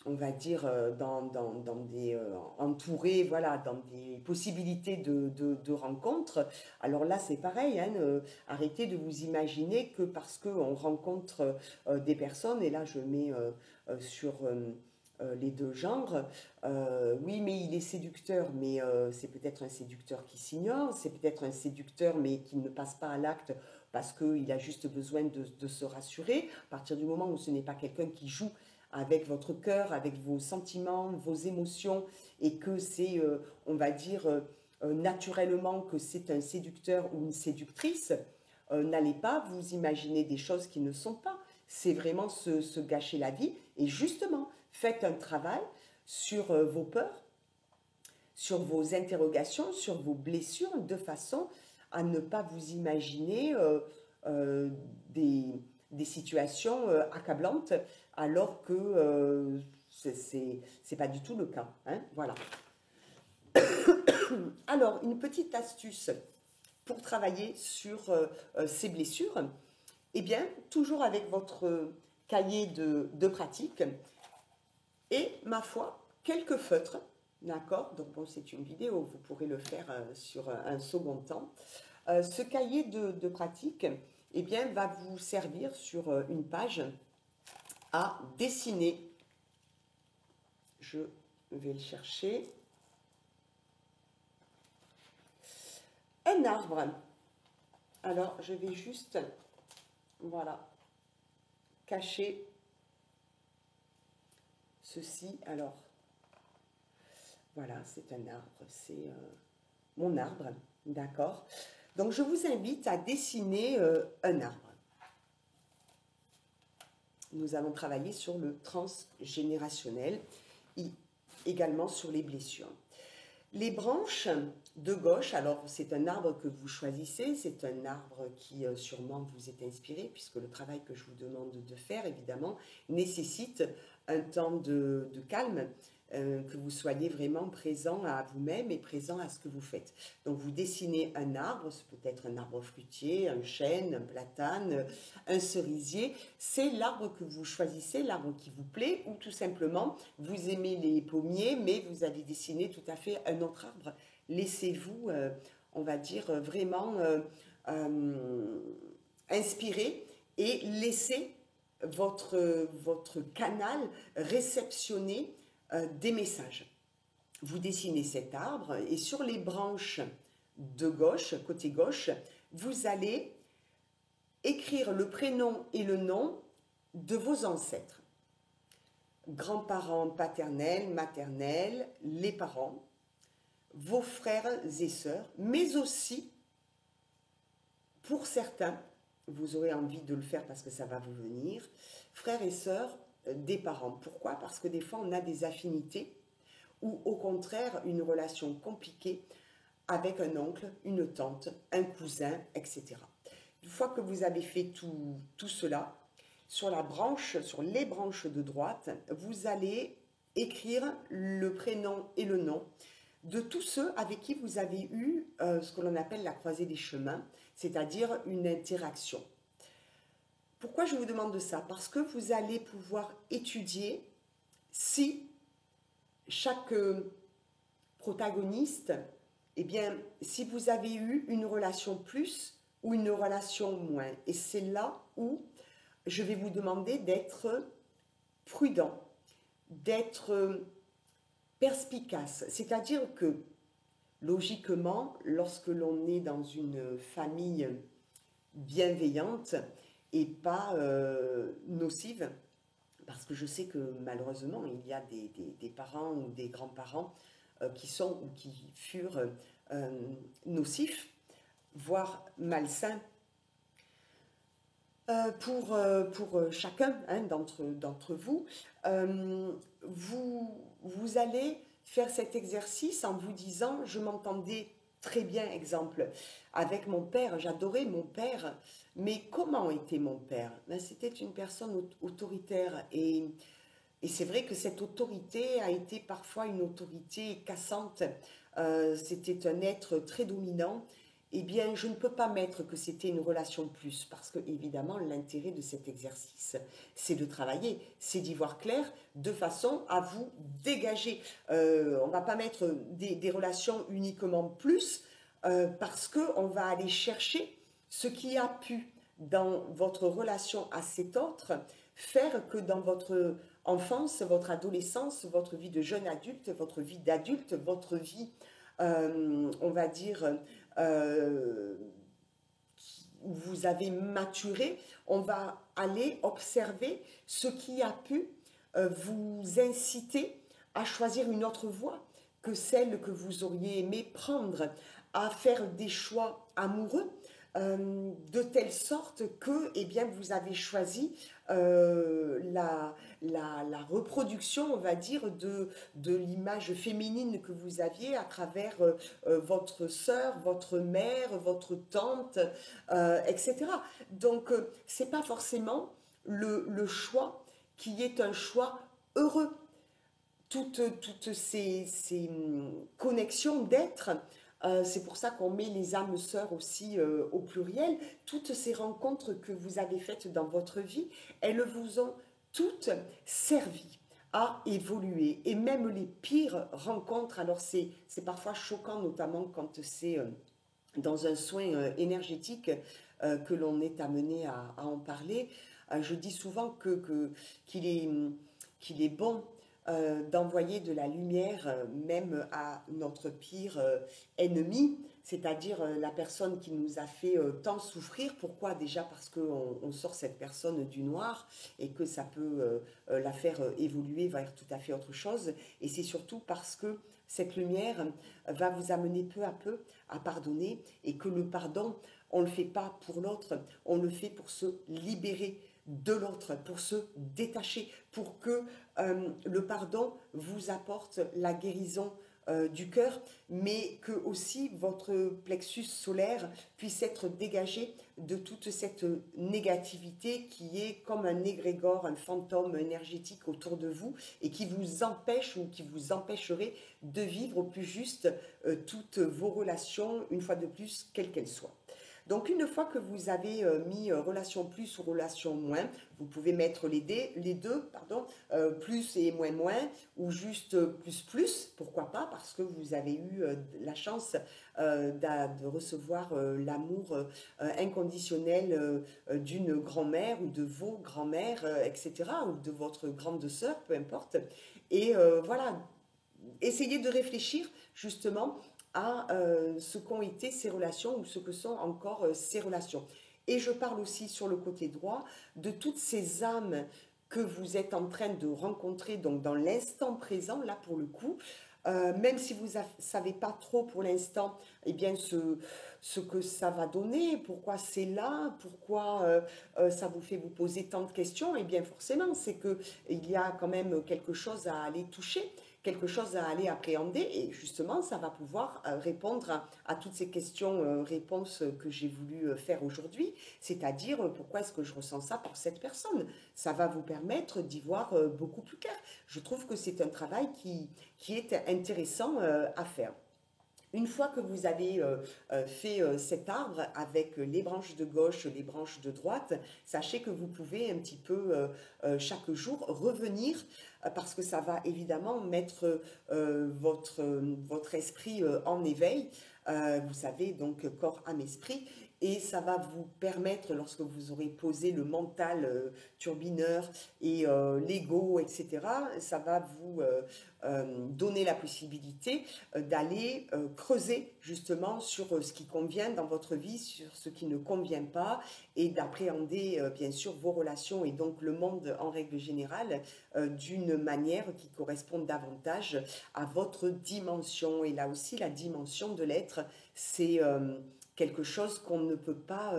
on va dire, dans des entourés, voilà, dans des possibilités de rencontres. Alors là, c'est pareil, hein, arrêtez de vous imaginer que parce qu'on rencontre des personnes, et là je mets sur les deux genres, oui, mais il est séducteur, mais c'est peut-être un séducteur qui s'ignore, c'est peut-être un séducteur, mais qui ne passe pas à l'acte parce qu'il a juste besoin de se rassurer. À partir du moment où ce n'est pas quelqu'un qui joue avec votre cœur, avec vos sentiments, vos émotions, et que c'est, on va dire, naturellement que c'est un séducteur ou une séductrice, n'allez pas vous imaginer des choses qui ne sont pas. C'est vraiment se gâcher la vie. Et justement, faites un travail sur vos peurs, sur vos interrogations, sur vos blessures, de façon à ne pas vous imaginer euh, des situations accablantes, alors que c'est pas du tout le cas. Hein, voilà. Alors, une petite astuce pour travailler sur ces blessures, eh bien, toujours avec votre cahier de pratique et, ma foi, quelques feutres. D'accord. Donc, bon, c'est une vidéo, vous pourrez le faire sur un second temps. Ce cahier de pratique, eh bien, va vous servir sur une page à dessiner. Je vais le chercher. Un arbre. Alors, je vais juste, voilà, cacher ceci. Alors, voilà, c'est un arbre, c'est mon arbre, d'accord. Donc, je vous invite à dessiner un arbre. Nous allons travailler sur le transgénérationnel et également sur les blessures. Les branches de gauche, alors c'est un arbre que vous choisissez, c'est un arbre qui sûrement vous est inspiré, puisque le travail que je vous demande de faire, évidemment, nécessite un temps de calme, que vous soyez vraiment présent à vous-même et présent à ce que vous faites. Donc vous dessinez un arbre, c'est peut-être un arbre fruitier, un chêne, un platane, un cerisier. C'est l'arbre que vous choisissez, l'arbre qui vous plaît, ou tout simplement vous aimez les pommiers, mais vous avez dessiné tout à fait un autre arbre. Laissez-vous, on va dire, vraiment inspirer et laissez votre canal réceptionner des messages. Vous dessinez cet arbre et sur les branches de gauche, côté gauche, vous allez écrire le prénom et le nom de vos ancêtres. Grands-parents paternels, maternels, les parents, vos frères et sœurs, mais aussi pour certains, vous aurez envie de le faire parce que ça va vous venir, frères et sœurs des parents. Pourquoi? Parce que des fois, on a des affinités ou au contraire une relation compliquée avec un oncle, une tante, un cousin, etc. Une fois que vous avez fait tout cela, sur les branches de droite, vous allez écrire le prénom et le nom de tous ceux avec qui vous avez eu ce que l'on appelle la croisée des chemins, c'est-à-dire une interaction. Pourquoi je vous demande ça? Parce que vous allez pouvoir étudier si chaque protagoniste, eh bien, si vous avez eu une relation plus ou une relation moins. Et c'est là où je vais vous demander d'être prudent, d'être perspicace. C'est-à-dire que, logiquement, lorsque l'on est dans une famille bienveillante et pas nocive, parce que je sais que malheureusement, il y a des parents ou des grands-parents qui sont ou qui furent nocifs, voire malsains pour chacun hein, d'entre vous, vous allez faire cet exercice en vous disant, je m'entendais très bien, exemple, avec mon père, j'adorais mon père, mais comment était mon père? Ben, c'était une personne autoritaire et c'est vrai que cette autorité a été parfois une autorité cassante. C'était un être très dominant. Eh bien, je ne peux pas mettre que c'était une relation plus, parce que évidemment, l'intérêt de cet exercice, c'est de travailler, c'est d'y voir clair, de façon à vous dégager. On ne va pas mettre des relations uniquement plus, parce qu'on va aller chercher ce qui a pu, dans votre relation à cet autre, faire que dans votre enfance, votre adolescence, votre vie de jeune adulte, votre vie d'adulte, votre vie, on va dire, où vous avez maturé, on va aller observer ce qui a pu vous inciter à choisir une autre voie que celle que vous auriez aimé prendre, à faire des choix amoureux, de telle sorte que eh bien, vous avez choisi la reproduction, on va dire, de l'image féminine que vous aviez à travers votre sœur, votre mère, votre tante, etc. Donc, c'est pas forcément le choix qui est un choix heureux. Toutes ces connexions d'être, c'est pour ça qu'on met les âmes sœurs aussi au pluriel. Toutes ces rencontres que vous avez faites dans votre vie, elles vous ont toutes servi à évoluer. Et même les pires rencontres, alors c'est parfois choquant, notamment quand c'est dans un soin énergétique que l'on est amené à en parler. Je dis souvent qu'il est bon d'envoyer de la lumière même à notre pire ennemi, c'est-à-dire la personne qui nous a fait tant souffrir. Pourquoi? Déjà parce qu'on sort cette personne du noir et que ça peut la faire évoluer vers tout à fait autre chose. Et c'est surtout parce que cette lumière va vous amener peu à peu à pardonner et que le pardon, on ne le fait pas pour l'autre, on le fait pour se libérer de l'autre, pour se détacher, pour que le pardon vous apporte la guérison du cœur, mais que aussi votre plexus solaire puisse être dégagé de toute cette négativité qui est comme un égrégore, un fantôme énergétique autour de vous et qui vous empêche ou qui vous empêcherait de vivre au plus juste toutes vos relations, une fois de plus, quelles qu'elles soient. Donc une fois que vous avez mis relation plus ou relation moins, vous pouvez mettre les deux, plus et moins moins, ou juste plus plus, pourquoi pas, parce que vous avez eu la chance de recevoir l'amour inconditionnel d'une grand-mère ou de vos grands-mères, etc., ou de votre grande sœur, peu importe. Et voilà, essayez de réfléchir justement à ce qu'ont été ces relations ou ce que sont encore ces relations. Et je parle aussi sur le côté droit de toutes ces âmes que vous êtes en train de rencontrer, donc dans l'instant présent, là pour le coup, même si vous ne savez pas trop pour l'instant, eh bien, ce que ça va donner, pourquoi c'est là, pourquoi ça vous fait vous poser tant de questions, eh bien, forcément, c'est qu'il y a quand même quelque chose à aller toucher, quelque chose à aller appréhender, et justement, ça va pouvoir répondre à toutes ces questions, réponses que j'ai voulu faire aujourd'hui, c'est-à-dire pourquoi est-ce que je ressens ça pour cette personne. Ça va vous permettre d'y voir beaucoup plus clair. Je trouve que c'est un travail qui est intéressant à faire. Une fois que vous avez fait cet arbre avec les branches de gauche, les branches de droite, sachez que vous pouvez un petit peu chaque jour revenir parce que ça va évidemment mettre votre esprit en éveil. Vous savez, donc corps, âme, esprit. Et ça va vous permettre, lorsque vous aurez posé le mental turbineur et l'ego, etc., ça va vous donner la possibilité d'aller creuser justement sur ce qui convient dans votre vie, sur ce qui ne convient pas, et d'appréhender bien sûr vos relations et donc le monde en règle générale d'une manière qui corresponde davantage à votre dimension. Et là aussi, la dimension de l'être, c'est quelque chose qu'on ne peut pas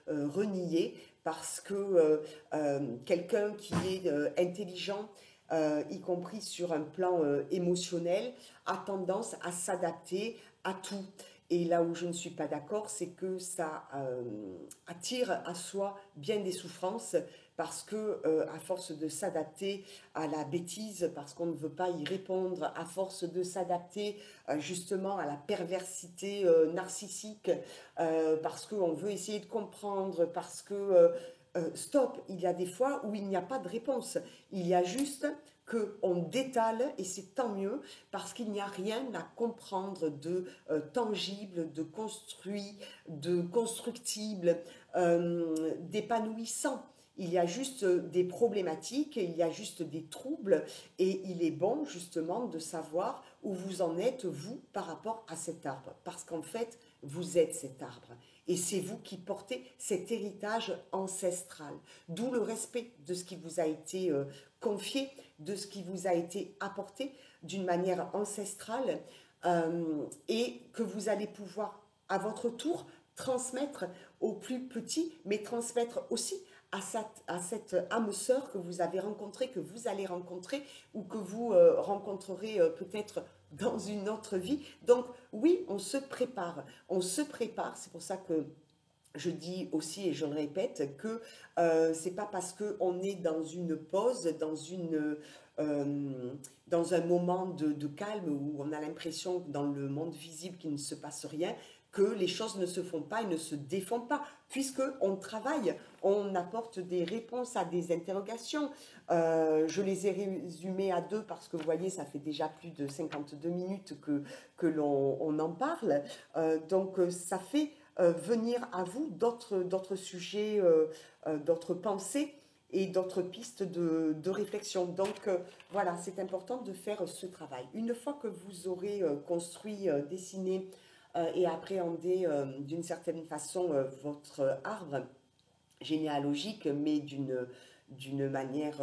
renier parce que quelqu'un qui est intelligent, y compris sur un plan émotionnel, a tendance à s'adapter à tout. Et là où je ne suis pas d'accord, c'est que ça attire à soi bien des souffrances parce que à force de s'adapter à la bêtise, parce qu'on ne veut pas y répondre, à force de s'adapter justement à la perversité narcissique, parce qu'on veut essayer de comprendre, parce que stop, il y a des fois où il n'y a pas de réponse. Il y a juste qu'on détale et c'est tant mieux parce qu'il n'y a rien à comprendre de tangible, de construit, de constructible, d'épanouissant. Il y a juste des problématiques, il y a juste des troubles et il est bon justement de savoir où vous en êtes vous par rapport à cet arbre parce qu'en fait vous êtes cet arbre et c'est vous qui portez cet héritage ancestral, d'où le respect de ce qui vous a été confié, de ce qui vous a été apporté d'une manière ancestrale et que vous allez pouvoir à votre tour transmettre aux plus petits, mais transmettre aussi à cette âme sœur que vous avez rencontrée, que vous allez rencontrer ou que vous rencontrerez peut-être dans une autre vie. Donc oui, on se prépare, c'est pour ça que je dis aussi et je le répète que c'est pas parce qu'on est dans une pause, dans un moment de calme où on a l'impression que dans le monde visible qu'il ne se passe rien, que les choses ne se font pas et ne se défont pas, puisqu'on travaille, on apporte des réponses à des interrogations. Je les ai résumées à deux parce que vous voyez, ça fait déjà plus de 52 minutes que l'on en parle. Donc ça fait venir à vous d'autres sujets, d'autres pensées et d'autres pistes de réflexion. Donc voilà, c'est important de faire ce travail. Une fois que vous aurez construit, dessiné et appréhendé d'une certaine façon votre arbre généalogique, mais d'une manière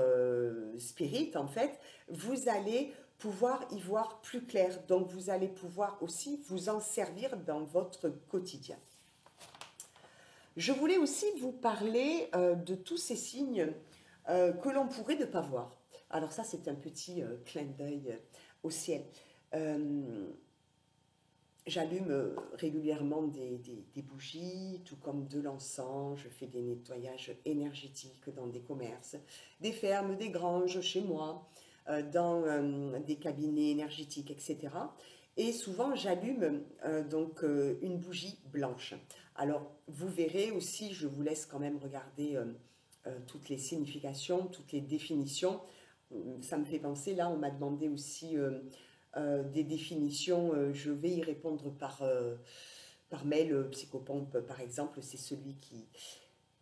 spirit en fait, vous allez pouvoir y voir plus clair. Donc vous allez pouvoir aussi vous en servir dans votre quotidien. Je voulais aussi vous parler de tous ces signes que l'on pourrait ne pas voir. Alors ça, c'est un petit clin d'œil au ciel. J'allume régulièrement des bougies, tout comme de l'encens. Je fais des nettoyages énergétiques dans des commerces, des fermes, des granges, chez moi, dans des cabinets énergétiques, etc. Et souvent, j'allume donc une bougie blanche. Alors, vous verrez aussi, je vous laisse quand même regarder toutes les significations, toutes les définitions. Ça me fait penser, là, on m'a demandé aussi des définitions. Je vais y répondre par mail. Psychopompe, par exemple, c'est celui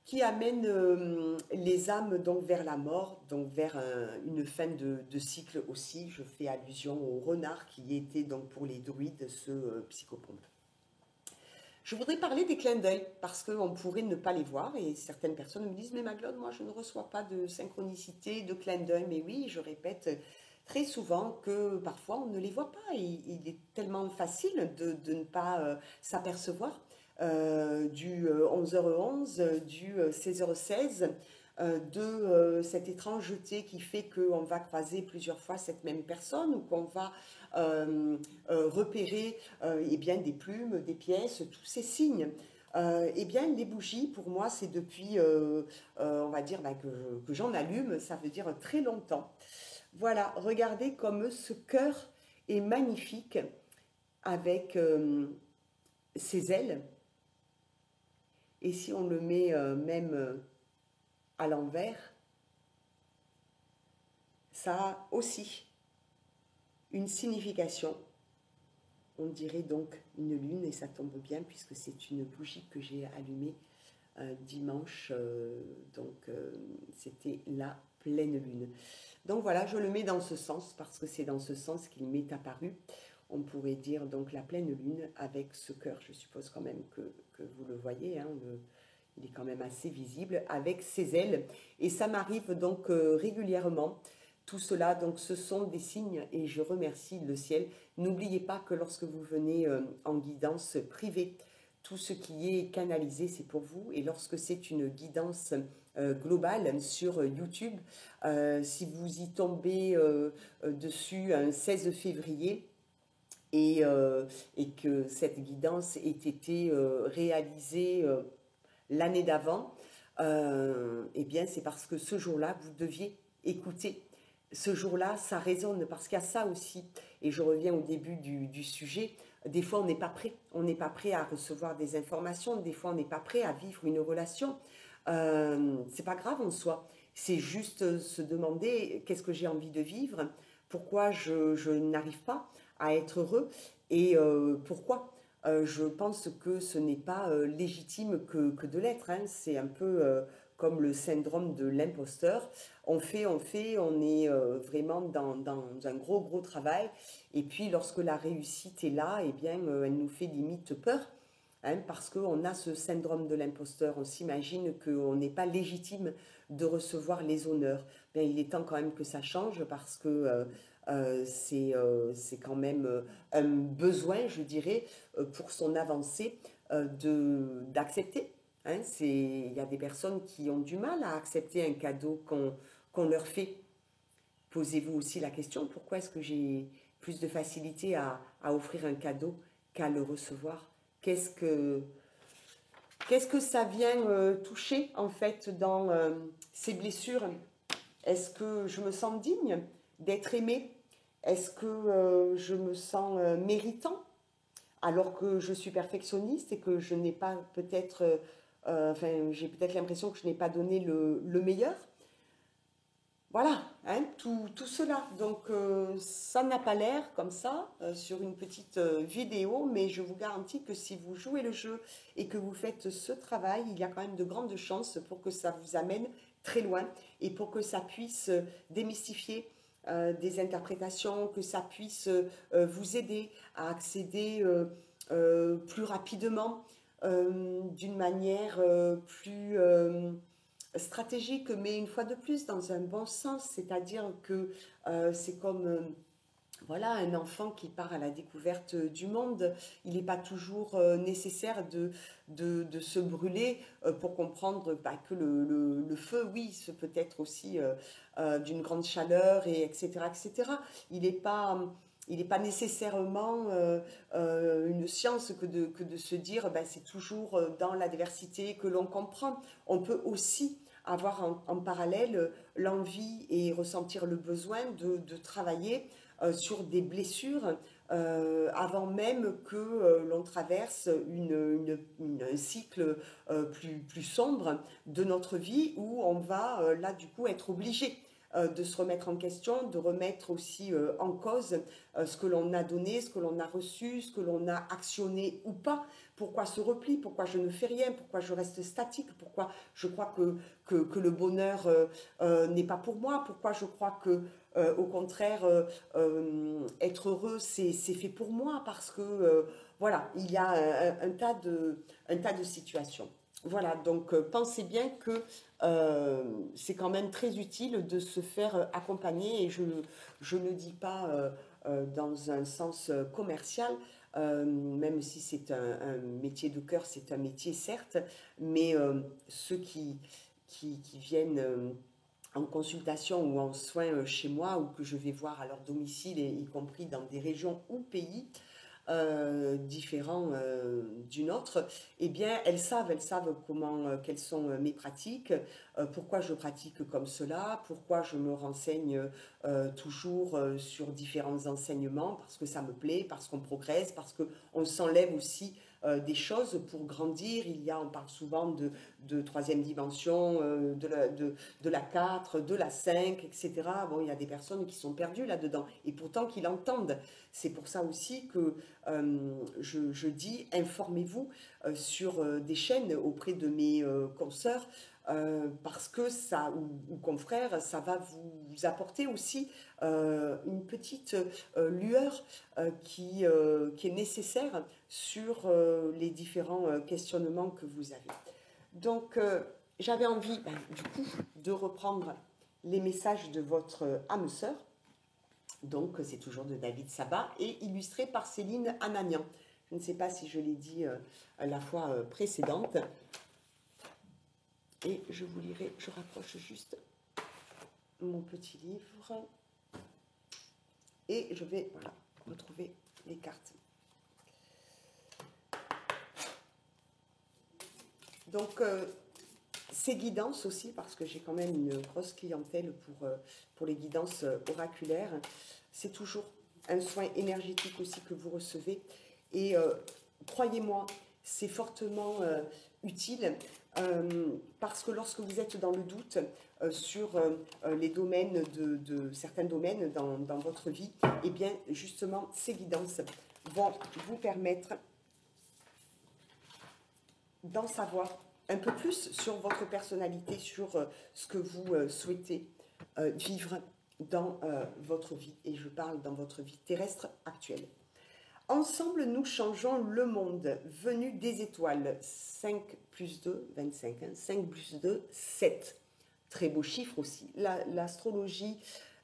qui amène les âmes donc vers la mort, donc vers une fin de cycle aussi. Je fais allusion au renard qui était donc pour les druides ce psychopompe. Je voudrais parler des clins d'œil parce qu'on pourrait ne pas les voir et certaines personnes me disent mais Magloire, moi je ne reçois pas de synchronicité, de clin d'œil. Mais oui, je répète, très souvent que parfois on ne les voit pas. Il est tellement facile de ne pas s'apercevoir du 11h11, du 16h16, de cette étrangeté qui fait qu'on va croiser plusieurs fois cette même personne ou qu'on va repérer eh bien, des plumes, des pièces, tous ces signes. Eh bien, les bougies, pour moi, c'est depuis, on va dire, ben, que j'en allume, ça veut dire très longtemps. Voilà, regardez comme ce cœur est magnifique avec ses ailes. Et si on le met même à l'envers, ça a aussi une signification. On dirait donc une lune et ça tombe bien puisque c'est une bougie que j'ai allumée dimanche. C'était la pleine lune. Donc voilà, je le mets dans ce sens parce que c'est dans ce sens qu'il m'est apparu. On pourrait dire donc la pleine lune avec ce cœur. Je suppose quand même que vous le voyez, hein, il est quand même assez visible avec ses ailes. Et ça m'arrive donc régulièrement. Tout cela, donc ce sont des signes et je remercie le ciel. N'oubliez pas que lorsque vous venez en guidance privée, tout ce qui est canalisé, c'est pour vous. Et lorsque c'est une guidance globale sur YouTube, si vous y tombez dessus un 16 février, et que cette guidance ait été réalisée l'année d'avant, eh bien c'est parce que ce jour-là, vous deviez écouter. Ce jour-là, ça résonne parce qu'il y a ça aussi. Et je reviens au début du sujet. Des fois, on n'est pas prêt. On n'est pas prêt à recevoir des informations. Des fois, on n'est pas prêt à vivre une relation. C'est pas grave en soi. C'est juste se demander qu'est-ce que j'ai envie de vivre, pourquoi je n'arrive pas à être heureux et pourquoi. Je pense que ce n'est pas légitime que de l'être, hein. C'est un peu comme le syndrome de l'imposteur. On est vraiment dans un gros travail. Et puis lorsque la réussite est là, eh bien, elle nous fait limite peur. Hein, parce qu'on a ce syndrome de l'imposteur, on s'imagine qu'on n'est pas légitime de recevoir les honneurs. Bien, il est temps quand même que ça change parce que c'est quand même un besoin, je dirais, pour son avancée, d'accepter. Hein, il y a des personnes qui ont du mal à accepter un cadeau qu'on leur fait. Posez-vous aussi la question, pourquoi est-ce que j'ai plus de facilité à offrir un cadeau qu'à le recevoir? Qu'est-ce que ça vient toucher en fait dans ces blessures? Est-ce que je me sens digne d'être aimée? Est-ce que je me sens méritant alors que je suis perfectionniste et que je n'ai pas peut-être, enfin j'ai peut-être l'impression que je n'ai pas donné le meilleur? Voilà, hein, tout cela. Donc, ça n'a pas l'air comme ça sur une petite vidéo, mais je vous garantis que si vous jouez le jeu et que vous faites ce travail, il y a quand même de grandes chances pour que ça vous amène très loin et pour que ça puisse démystifier des interprétations, que ça puisse vous aider à accéder plus rapidement, d'une manière plus stratégique, mais une fois de plus dans un bon sens, c'est-à-dire que c'est comme voilà, un enfant qui part à la découverte du monde. Il n'est pas toujours nécessaire de se brûler pour comprendre bah, que le feu, oui, ce peut être aussi d'une grande chaleur, et etc., etc. Il n'est pas... Il n'est pas nécessairement une science que de se dire ben, c'est toujours dans l'adversité que l'on comprend. On peut aussi avoir en parallèle l'envie et ressentir le besoin de travailler sur des blessures avant même que l'on traverse un cycle plus sombre de notre vie où on va là du coup être obligé de se remettre en question, de remettre aussi en cause ce que l'on a donné, ce que l'on a reçu, ce que l'on a actionné ou pas. Pourquoi ce repli? Pourquoi je ne fais rien? Pourquoi je reste statique? Pourquoi je crois que le bonheur n'est pas pour moi? Pourquoi je crois que, au contraire, être heureux, c'est fait pour moi? Parce que, voilà, il y a un tas de situations. Voilà, donc pensez bien que c'est quand même très utile de se faire accompagner et je ne dis pas dans un sens commercial, même si c'est un métier de cœur, c'est un métier certes, mais ceux qui viennent en consultation ou en soins chez moi ou que je vais voir à leur domicile, y compris dans des régions ou pays, différent d'une autre, eh bien, elles savent comment, quelles sont mes pratiques, pourquoi je pratique comme cela, pourquoi je me renseigne toujours sur différents enseignements, parce que ça me plaît, parce qu'on progresse, parce qu'on s'enlève aussi des choses pour grandir. On parle souvent de troisième dimension, de la 4, de la 5, etc. Bon, il y a des personnes qui sont perdues là-dedans, et pourtant qui l'entendent. C'est pour ça aussi que je dis, informez-vous sur des chaînes auprès de mes consoeurs, parce que ça, ou confrères, ça va vous apporter aussi une petite lueur qui est nécessaire sur les différents questionnements que vous avez. Donc, j'avais envie, du coup, de reprendre les messages de votre âme sœur. Donc, c'est toujours de David Sabat et illustré par Céline Ananian. Je ne sais pas si je l'ai dit la fois précédente. Et je vous lirai, je rapproche juste mon petit livre. Et je vais retrouver les cartes. Donc, ces guidances aussi, parce que j'ai quand même une grosse clientèle pour les guidances oraculaires, c'est toujours un soin énergétique aussi que vous recevez. Et croyez-moi, c'est fortement utile parce que lorsque vous êtes dans le doute sur les domaines de certains domaines dans votre vie, eh bien justement ces guidances vont vous permettre d'en savoir un peu plus sur votre personnalité, sur ce que vous souhaitez vivre dans votre vie. Et je parle dans votre vie terrestre actuelle. Ensemble, nous changeons le monde. Venu des étoiles. 5 plus 2, 25. 5 plus 2, 7. Très beau chiffre aussi. L'astrologie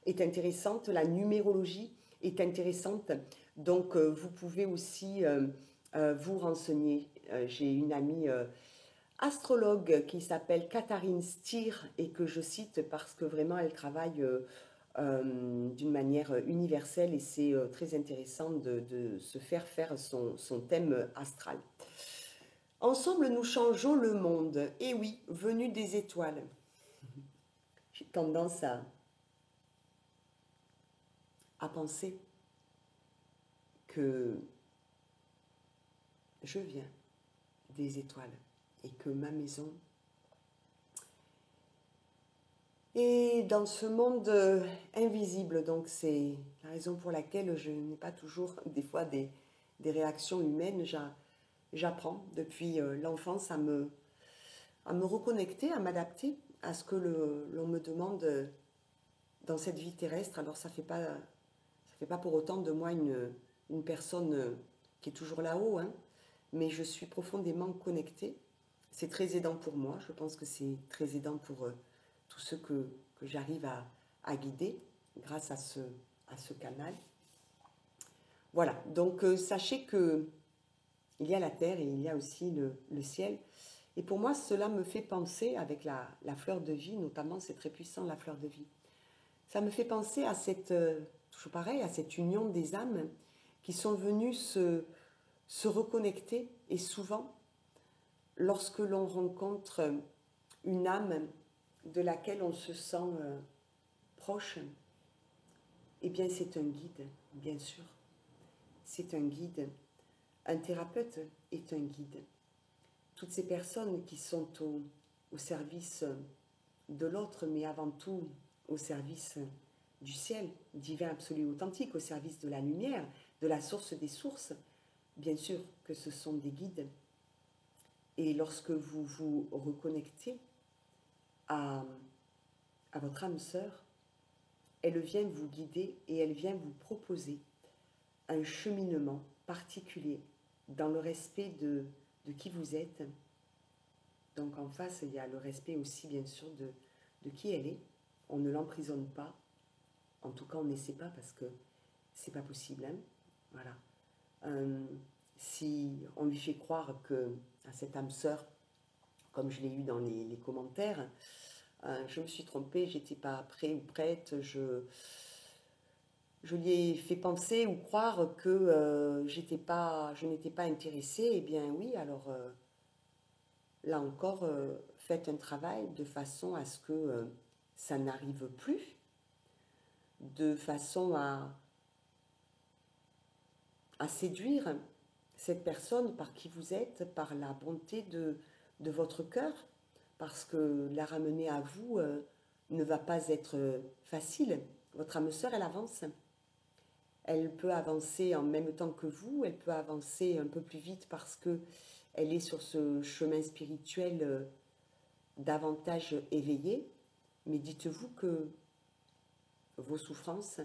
est intéressante. La numérologie est intéressante. Donc, vous pouvez aussi vous renseigner. J'ai une amie astrologue qui s'appelle Katharine Stier et que je cite parce que vraiment elle travaille d'une manière universelle et c'est très intéressant de se faire son thème astral. Ensemble, nous changeons le monde. Et oui, venu des étoiles. J'ai tendance à penser que je viens des étoiles et que ma maison est dans ce monde invisible. Donc c'est la raison pour laquelle je n'ai pas toujours des fois des réactions humaines. J'apprends depuis l'enfance à me reconnecter, à m'adapter à ce que l'on me demande dans cette vie terrestre. Alors ça fait pas pour autant de moi une personne qui est toujours là-haut, hein, mais je suis profondément connectée. C'est très aidant pour moi. Je pense que c'est très aidant pour tous ceux que j'arrive à guider grâce à ce canal. Voilà, donc sachez que il y a la terre et il y a aussi le ciel. Et pour moi, cela me fait penser, avec la fleur de vie, notamment, c'est très puissant, la fleur de vie. Ça me fait penser à toujours pareil, à cette union des âmes qui sont venues se reconnecter. Et souvent, lorsque l'on rencontre une âme de laquelle on se sent proche, eh bien c'est un guide, bien sûr. C'est un guide. Un thérapeute est un guide. Toutes ces personnes qui sont au service de l'autre, mais avant tout au service du ciel, divin absolu authentique, au service de la lumière, de la source des sources, bien sûr que ce sont des guides. Et lorsque vous vous reconnectez à votre âme sœur, elle vient vous guider et elle vient vous proposer un cheminement particulier dans le respect de qui vous êtes Donc en face, il y a le respect aussi, bien sûr, de qui elle est. On ne l'emprisonne pas. En tout cas, on n'essaie pas parce que c'est pas possible, hein. Voilà. Euh, si on lui fait croire que à cette âme sœur, comme je l'ai eu dans les commentaires, je me suis trompée, j'étais pas prêt ou prête, je lui ai fait penser ou croire que je n'étais pas intéressée, eh bien oui, alors là encore, faites un travail de façon à ce que ça n'arrive plus, de façon à séduire cette personne par qui vous êtes, par la bonté de votre cœur, parce que la ramener à vous ne va pas être facile. Votre âme sœur, elle avance. Elle peut avancer en même temps que vous, elle peut avancer un peu plus vite parce que elle est sur ce chemin spirituel davantage éveillé. Mais dites-vous que vos souffrances,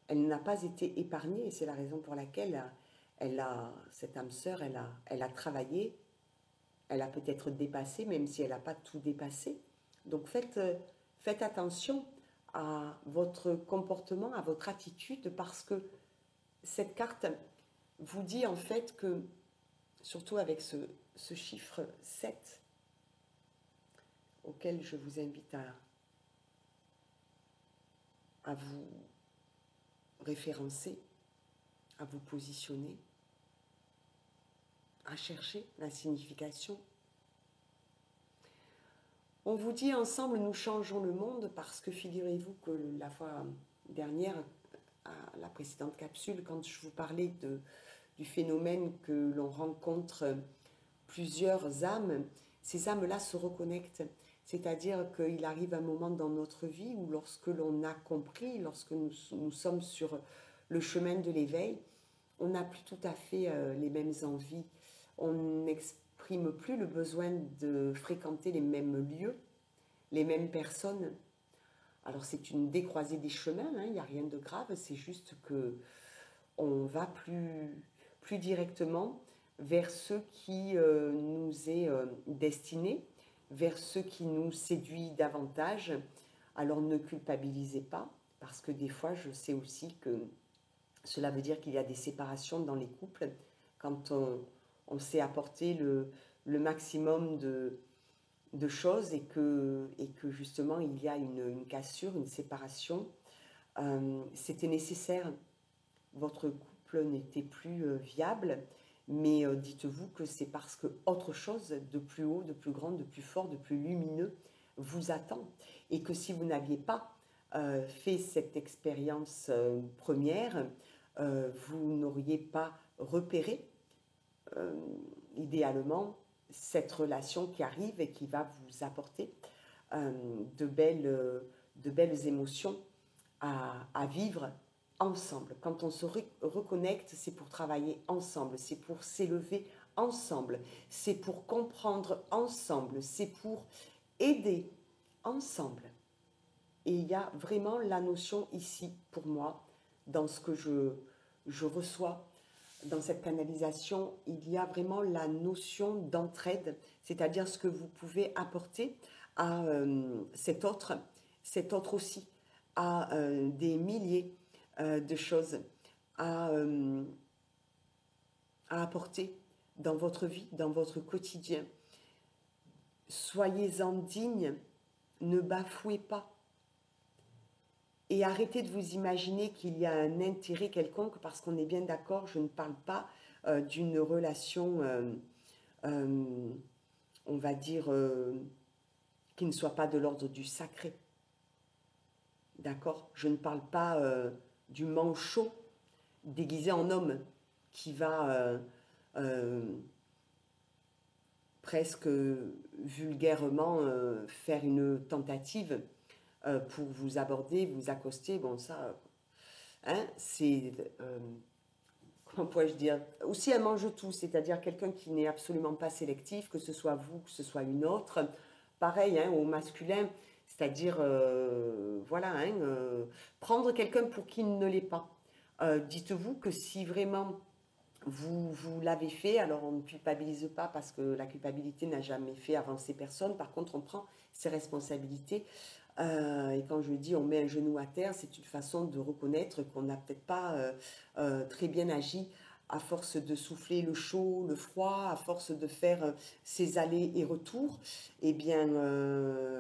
elle n'a pas été épargnée et c'est la raison pour laquelle cette âme sœur, elle a travaillé, elle a peut-être dépassé, même si elle n'a pas tout dépassé. Donc faites attention à votre comportement, à votre attitude, parce que cette carte vous dit en fait que, surtout avec ce chiffre 7, auquel je vous invite à vous référencer, à vous positionner, à chercher la signification. On vous dit ensemble, nous changeons le monde, parce que figurez-vous que la fois dernière, à la précédente capsule, quand je vous parlais du phénomène que l'on rencontre plusieurs âmes, ces âmes-là se reconnectent. C'est-à-dire qu'il arrive un moment dans notre vie où lorsque l'on a compris, lorsque nous sommes sur le chemin de l'éveil, on n'a plus tout à fait les mêmes envies. On n'exprime plus le besoin de fréquenter les mêmes lieux, les mêmes personnes. Alors c'est une décroisée des chemins, hein, il n'y a rien de grave, c'est juste que on va plus directement vers ce qui nous est destiné, vers ce qui nous séduit davantage. Alors ne culpabilisez pas, parce que des fois je sais aussi que cela veut dire qu'il y a des séparations dans les couples, quand on sait apporter le maximum de choses et que justement il y a une cassure, une séparation. C'était nécessaire. Votre couple n'était plus viable, mais dites-vous que c'est parce que autre chose de plus haut, de plus grand, de plus fort, de plus lumineux vous attend. Et que si vous n'aviez pas fait cette expérience première, vous n'auriez pas repéré euh, idéalement cette relation qui arrive et qui va vous apporter euh, de belles émotions à vivre ensemble. Quand on se reconnecte, c'est pour travailler ensemble, c'est pour s'élever ensemble, c'est pour comprendre ensemble, c'est pour aider ensemble. Et il y a vraiment la notion ici, pour moi, dans ce que je reçois, dans cette canalisation, il y a vraiment la notion d'entraide, c'est-à-dire ce que vous pouvez apporter à cet autre aussi, à des milliers de choses à, euh, à apporter dans votre vie, dans votre quotidien. Soyez-en dignes, ne bafouez pas. Et arrêtez de vous imaginer qu'il y a un intérêt quelconque, parce qu'on est bien d'accord, je ne parle pas d'une relation, euh, on va dire, qui ne soit pas de l'ordre du sacré. D'accord? Je ne parle pas du manchot déguisé en homme qui va euh, presque vulgairement faire une tentative pour vous aborder, vous accoster. Bon, ça, hein, c'est, comment pourrais-je dire, aussi un mange-tout, c'est-à-dire quelqu'un qui n'est absolument pas sélectif, que ce soit vous, que ce soit une autre. Pareil, hein, au masculin, c'est-à-dire, voilà, hein, prendre quelqu'un pour qui il ne l'est pas. Dites-vous que si vraiment vous l'avez fait, alors on ne culpabilise pas parce que la culpabilité n'a jamais fait avancer personne. Par contre, on prend ses responsabilités. Et quand je dis on met un genou à terre, c'est une façon de reconnaître qu'on n'a peut-être pas très bien agi à force de souffler le chaud, le froid, à force de faire ces allers et retours. Eh bien,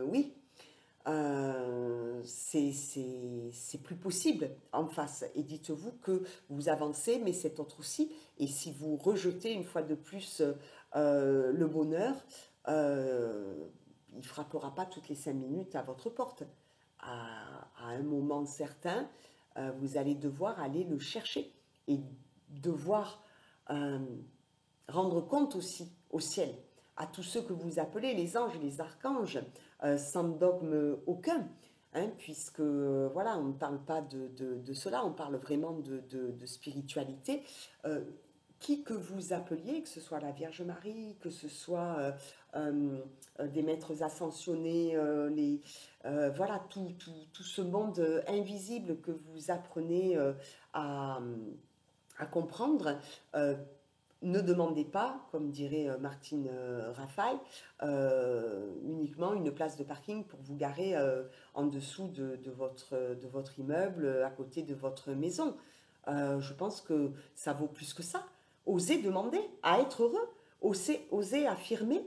oui, c'est plus possible en face. Et dites-vous que vous avancez, mais c'est autre aussi. Et si vous rejetez une fois de plus le bonheur, euh, il ne frappera pas toutes les 5 minutes à votre porte. À un moment certain, vous allez devoir aller le chercher et devoir euh, rendre compte aussi au ciel, à tous ceux que vous appelez les anges, les archanges, sans dogme aucun, hein, puisque voilà, on ne parle pas de cela, on parle vraiment de spiritualité. Euh, qui que vous appeliez, que ce soit la Vierge Marie, que ce soit des maîtres ascensionnés, voilà, tout ce monde invisible que vous apprenez à, à comprendre, ne demandez pas, comme dirait Martine Raffaille, uniquement une place de parking pour vous garer en dessous de votre immeuble, à côté de votre maison. Je pense que ça vaut plus que ça. Osez demander à être heureux. Osez affirmer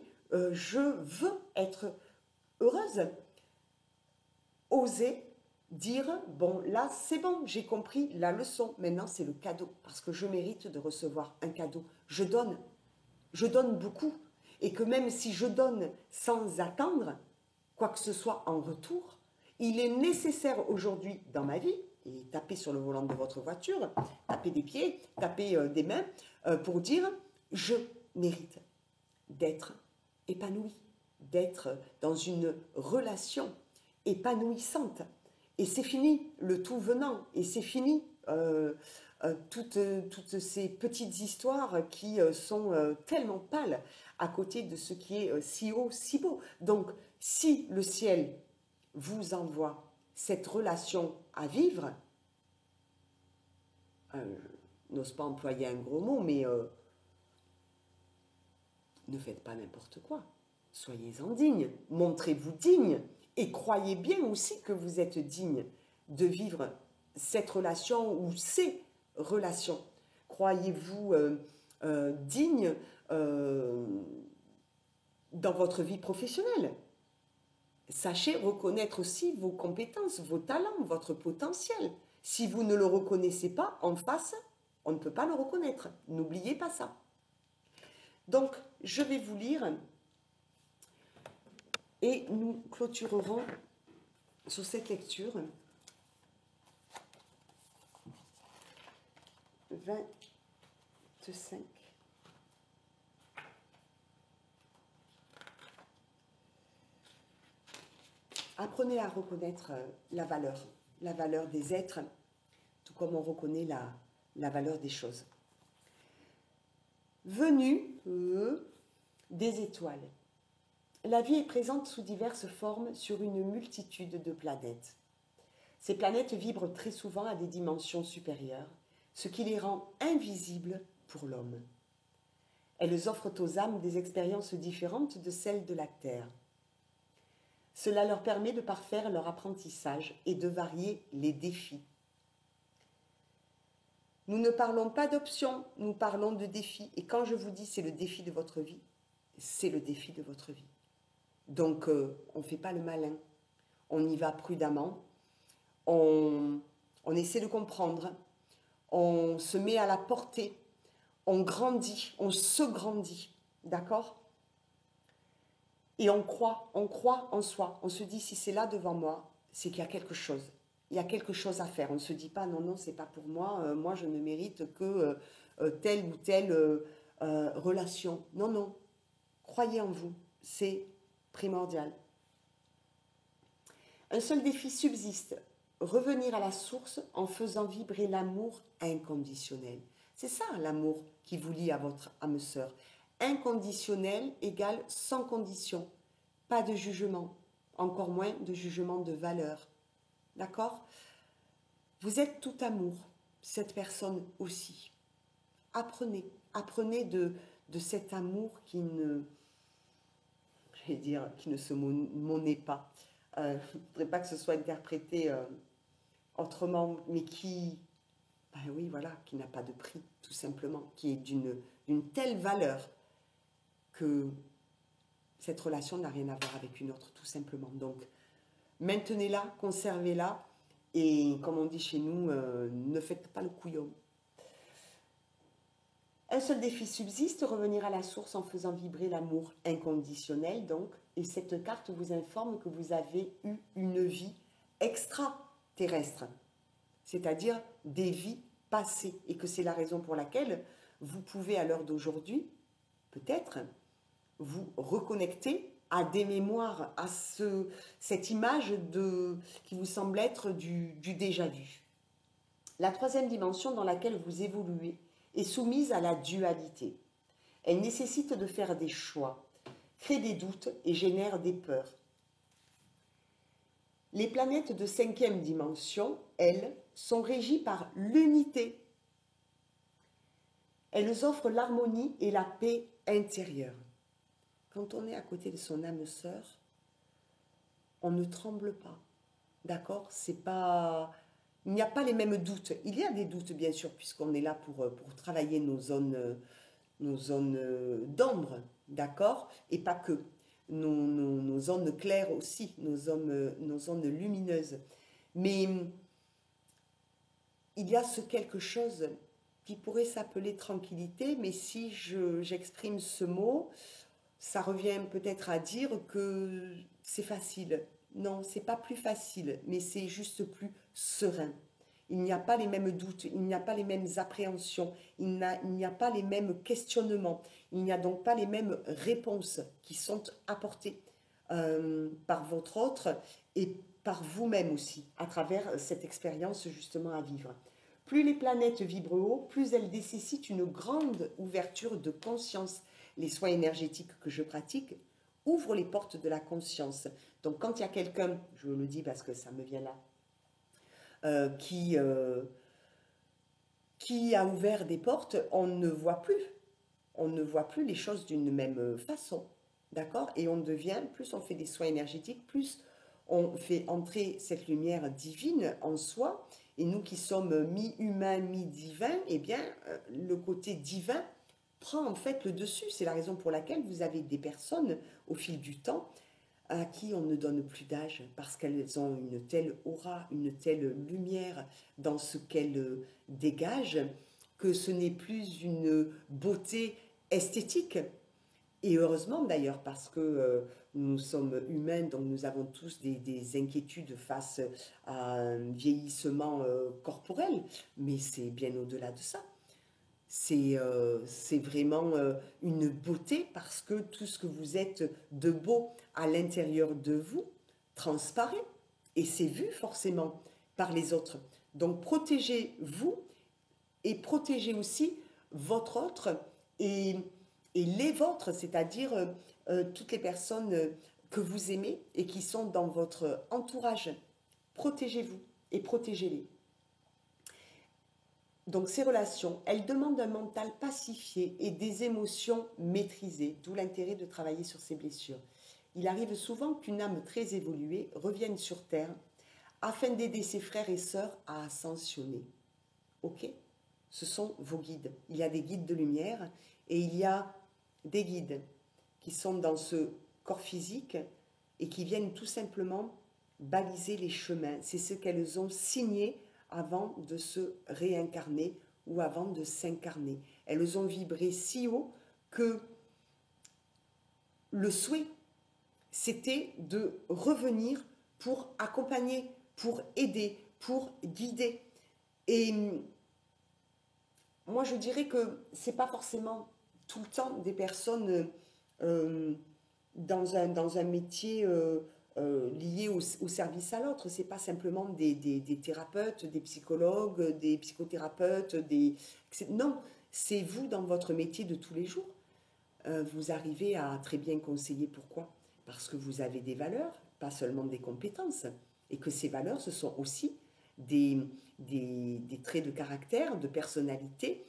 je veux être heureuse. Osez dire, bon, là, c'est bon, j'ai compris la leçon. Maintenant, c'est le cadeau, parce que je mérite de recevoir un cadeau. Je donne beaucoup. Et que même si je donne sans attendre quoi que ce soit en retour, il est nécessaire aujourd'hui dans ma vie, et taper sur le volant de votre voiture, taper des pieds, taper des mains, pour dire, je mérite d'être épanoui, d'être dans une relation épanouissante. Et c'est fini le tout venant, et c'est fini toutes ces petites histoires qui sont tellement pâles à côté de ce qui est si haut, si beau. Donc, si le ciel vous envoie cette relation à vivre, n'ose pas employer un gros mot, mais ne faites pas n'importe quoi. Soyez-en digne, montrez-vous digne et croyez bien aussi que vous êtes digne de vivre cette relation ou ces relations. Croyez-vous digne dans votre vie professionnelle. Sachez reconnaître aussi vos compétences, vos talents, votre potentiel. Si vous ne le reconnaissez pas en face, on ne peut pas le reconnaître. N'oubliez pas ça. Donc, je vais vous lire et nous clôturerons sur cette lecture 25. Apprenez à reconnaître la valeur des êtres, tout comme on reconnaît la valeur des choses. Venue des étoiles. La vie est présente sous diverses formes sur une multitude de planètes. Ces planètes vibrent très souvent à des dimensions supérieures, ce qui les rend invisibles pour l'homme. Elles offrent aux âmes des expériences différentes de celles de la Terre. Cela leur permet de parfaire leur apprentissage et de varier les défis. Nous ne parlons pas d'options, nous parlons de défis. Et quand je vous dis c'est le défi de votre vie, c'est le défi de votre vie. Donc, on ne fait pas le malin. On y va prudemment. On essaie de comprendre. On se met à la portée. On grandit. On se grandit. D'accord ? Et on croit en soi. On se dit, si c'est là devant moi, c'est qu'il y a quelque chose. Il y a quelque chose à faire. On ne se dit pas, non, c'est pas pour moi. Moi, je ne mérite que telle ou telle relation. Non. Croyez en vous. C'est primordial. Un seul défi subsiste, revenir à la source en faisant vibrer l'amour inconditionnel. C'est ça l'amour qui vous lie à votre âme sœur. Inconditionnel égale sans condition, pas de jugement, encore moins de jugement de valeur. D'accord ? Vous êtes tout amour, cette personne aussi. apprenez de cet amour qui ne, je vais dire, qui ne se monnaie pas. Je ne voudrais pas que ce soit interprété autrement, mais qui, ben oui, voilà, qui n'a pas de prix, tout simplement, qui est d'une telle valeur que cette relation n'a rien à voir avec une autre, tout simplement. Donc, maintenez-la, conservez-la, et comme on dit chez nous, ne faites pas le couillon. Un seul défi subsiste, revenir à la source en faisant vibrer l'amour inconditionnel, donc, et cette carte vous informe que vous avez eu une vie extraterrestre, c'est-à-dire des vies passées, et que c'est la raison pour laquelle vous pouvez, à l'heure d'aujourd'hui, peut-être, vous reconnecter à des mémoires, à cette image qui vous semble être du déjà vu. La troisième dimension dans laquelle vous évoluez est soumise à la dualité. Elle nécessite de faire des choix, crée des doutes et génère des peurs. Les planètes de cinquième dimension, elles, sont régies par l'unité. Elles offrent l'harmonie et la paix intérieure. Quand on est à côté de son âme sœur, on ne tremble pas. D'accord? C'est pas... Il n'y a pas les mêmes doutes. Il y a des doutes, bien sûr, puisqu'on est là pour travailler nos zones d'ombre, d'accord? Et pas que. Nos zones claires aussi, nos zones lumineuses. Mais il y a quelque chose qui pourrait s'appeler tranquillité, mais si j'exprime ce mot, ça revient peut-être à dire que c'est facile. Non, c'est pas plus facile, mais c'est juste plus serein. Il n'y a pas les mêmes doutes, il n'y a pas les mêmes appréhensions, il n'y a pas les mêmes questionnements, il n'y a donc pas les mêmes réponses qui sont apportées par votre autre et par vous-même aussi, à travers cette expérience justement à vivre. Plus les planètes vibrent haut, plus elles nécessitent une grande ouverture de conscience. Les soins énergétiques que je pratique ouvrent les portes de la conscience. Donc quand il y a quelqu'un, je le dis parce que ça me vient là, qui a ouvert des portes, on ne voit plus les choses d'une même façon, d'accord? Et on devient, plus on fait des soins énergétiques, plus on fait entrer cette lumière divine en soi, et nous qui sommes mi-humains, mi-divins, eh bien, le côté divin prend en fait le dessus. C'est la raison pour laquelle vous avez des personnes, au fil du temps, à qui on ne donne plus d'âge, parce qu'elles ont une telle aura, une telle lumière dans ce qu'elles dégagent, que ce n'est plus une beauté esthétique. Et heureusement d'ailleurs, parce que nous sommes humains, donc nous avons tous des inquiétudes face à un vieillissement corporel, mais c'est bien au-delà de ça. C'est vraiment une beauté parce que tout ce que vous êtes de beau à l'intérieur de vous transparaît et c'est vu forcément par les autres. Donc protégez-vous et protégez aussi votre autre et, et les vôtres, c'est-à-dire toutes les personnes que vous aimez et qui sont dans votre entourage. Protégez-vous et protégez-les. Donc ces relations, elles demandent un mental pacifié et des émotions maîtrisées, d'où l'intérêt de travailler sur ces blessures. Il arrive souvent qu'une âme très évoluée revienne sur Terre afin d'aider ses frères et sœurs à ascensionner. Ok? Ce sont vos guides. Il y a des guides de lumière et il y a des guides qui sont dans ce corps physique et qui viennent tout simplement baliser les chemins. C'est ce qu'elles ont signé avant de se réincarner ou avant de s'incarner. Elles ont vibré si haut que le souhait, c'était de revenir pour accompagner, pour aider, pour guider. Et moi, je dirais que ce n'est pas forcément tout le temps des personnes dans un métier lié au service à l'autre. Ce n'est pas simplement des thérapeutes, des psychologues, des psychothérapeutes. Non, c'est vous dans votre métier de tous les jours. Vous arrivez à très bien conseiller. Pourquoi? Parce que vous avez des valeurs, pas seulement des compétences. Et que ces valeurs, ce sont aussi des traits de caractère, de personnalité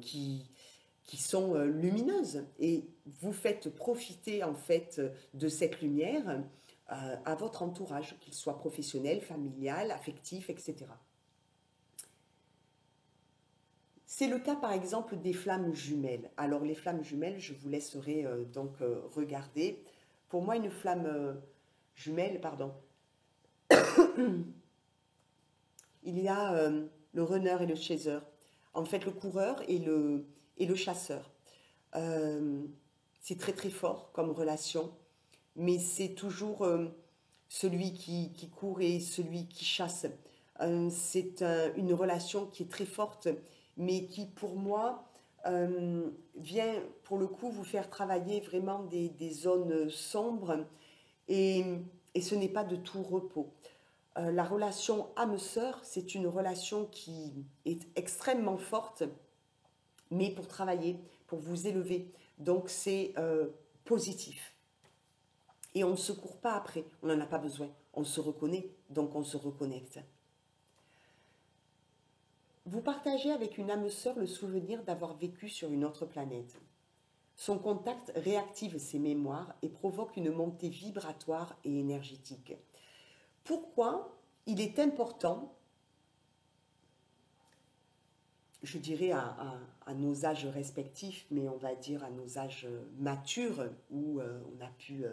qui sont lumineuses. Et vous faites profiter en fait de cette lumière à votre entourage, qu'il soit professionnel, familial, affectif, etc. C'est le cas par exemple des flammes jumelles. Alors les flammes jumelles, je vous laisserai regarder. Pour moi, une flamme jumelle, pardon, il y a le runner et le chaser. En fait, le coureur et le chasseur. C'est très très fort comme relation, mais c'est toujours celui qui court et celui qui chasse. C'est une relation qui est très forte, mais qui pour moi vient pour le coup vous faire travailler vraiment des zones sombres et, et ce n'est pas de tout repos. La relation âme-sœur, c'est une relation qui est extrêmement forte, mais pour travailler, pour vous élever. Donc c'est positif. Et on ne se court pas après, on n'en a pas besoin. On se reconnaît, donc on se reconnecte. Vous partagez avec une âme sœur le souvenir d'avoir vécu sur une autre planète. Son contact réactive ses mémoires et provoque une montée vibratoire et énergétique. Pourquoi il est important, je dirais à nos âges respectifs, mais on va dire à nos âges matures, où on a pu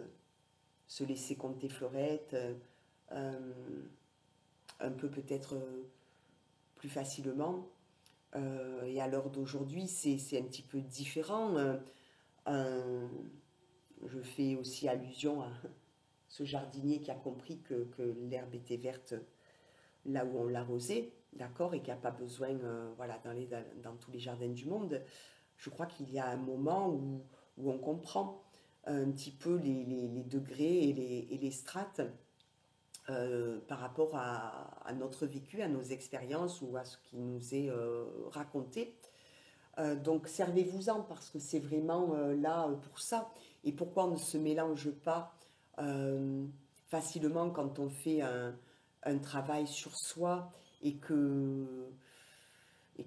se laisser compter fleurette, un peu peut-être plus facilement. Et à l'heure d'aujourd'hui, c'est un petit peu différent. Je fais aussi allusion à ce jardinier qui a compris que l'herbe était verte là où on l'arrosait, d'accord, et qui n'a pas besoin, voilà, dans tous les jardins du monde. Je crois qu'il y a un moment où on comprend un petit peu les degrés et les strates par rapport à notre vécu, à nos expériences ou à ce qui nous est raconté. Donc servez-vous-en parce que c'est vraiment là pour ça. Et pourquoi on ne se mélange pas facilement quand on fait un travail sur soi et que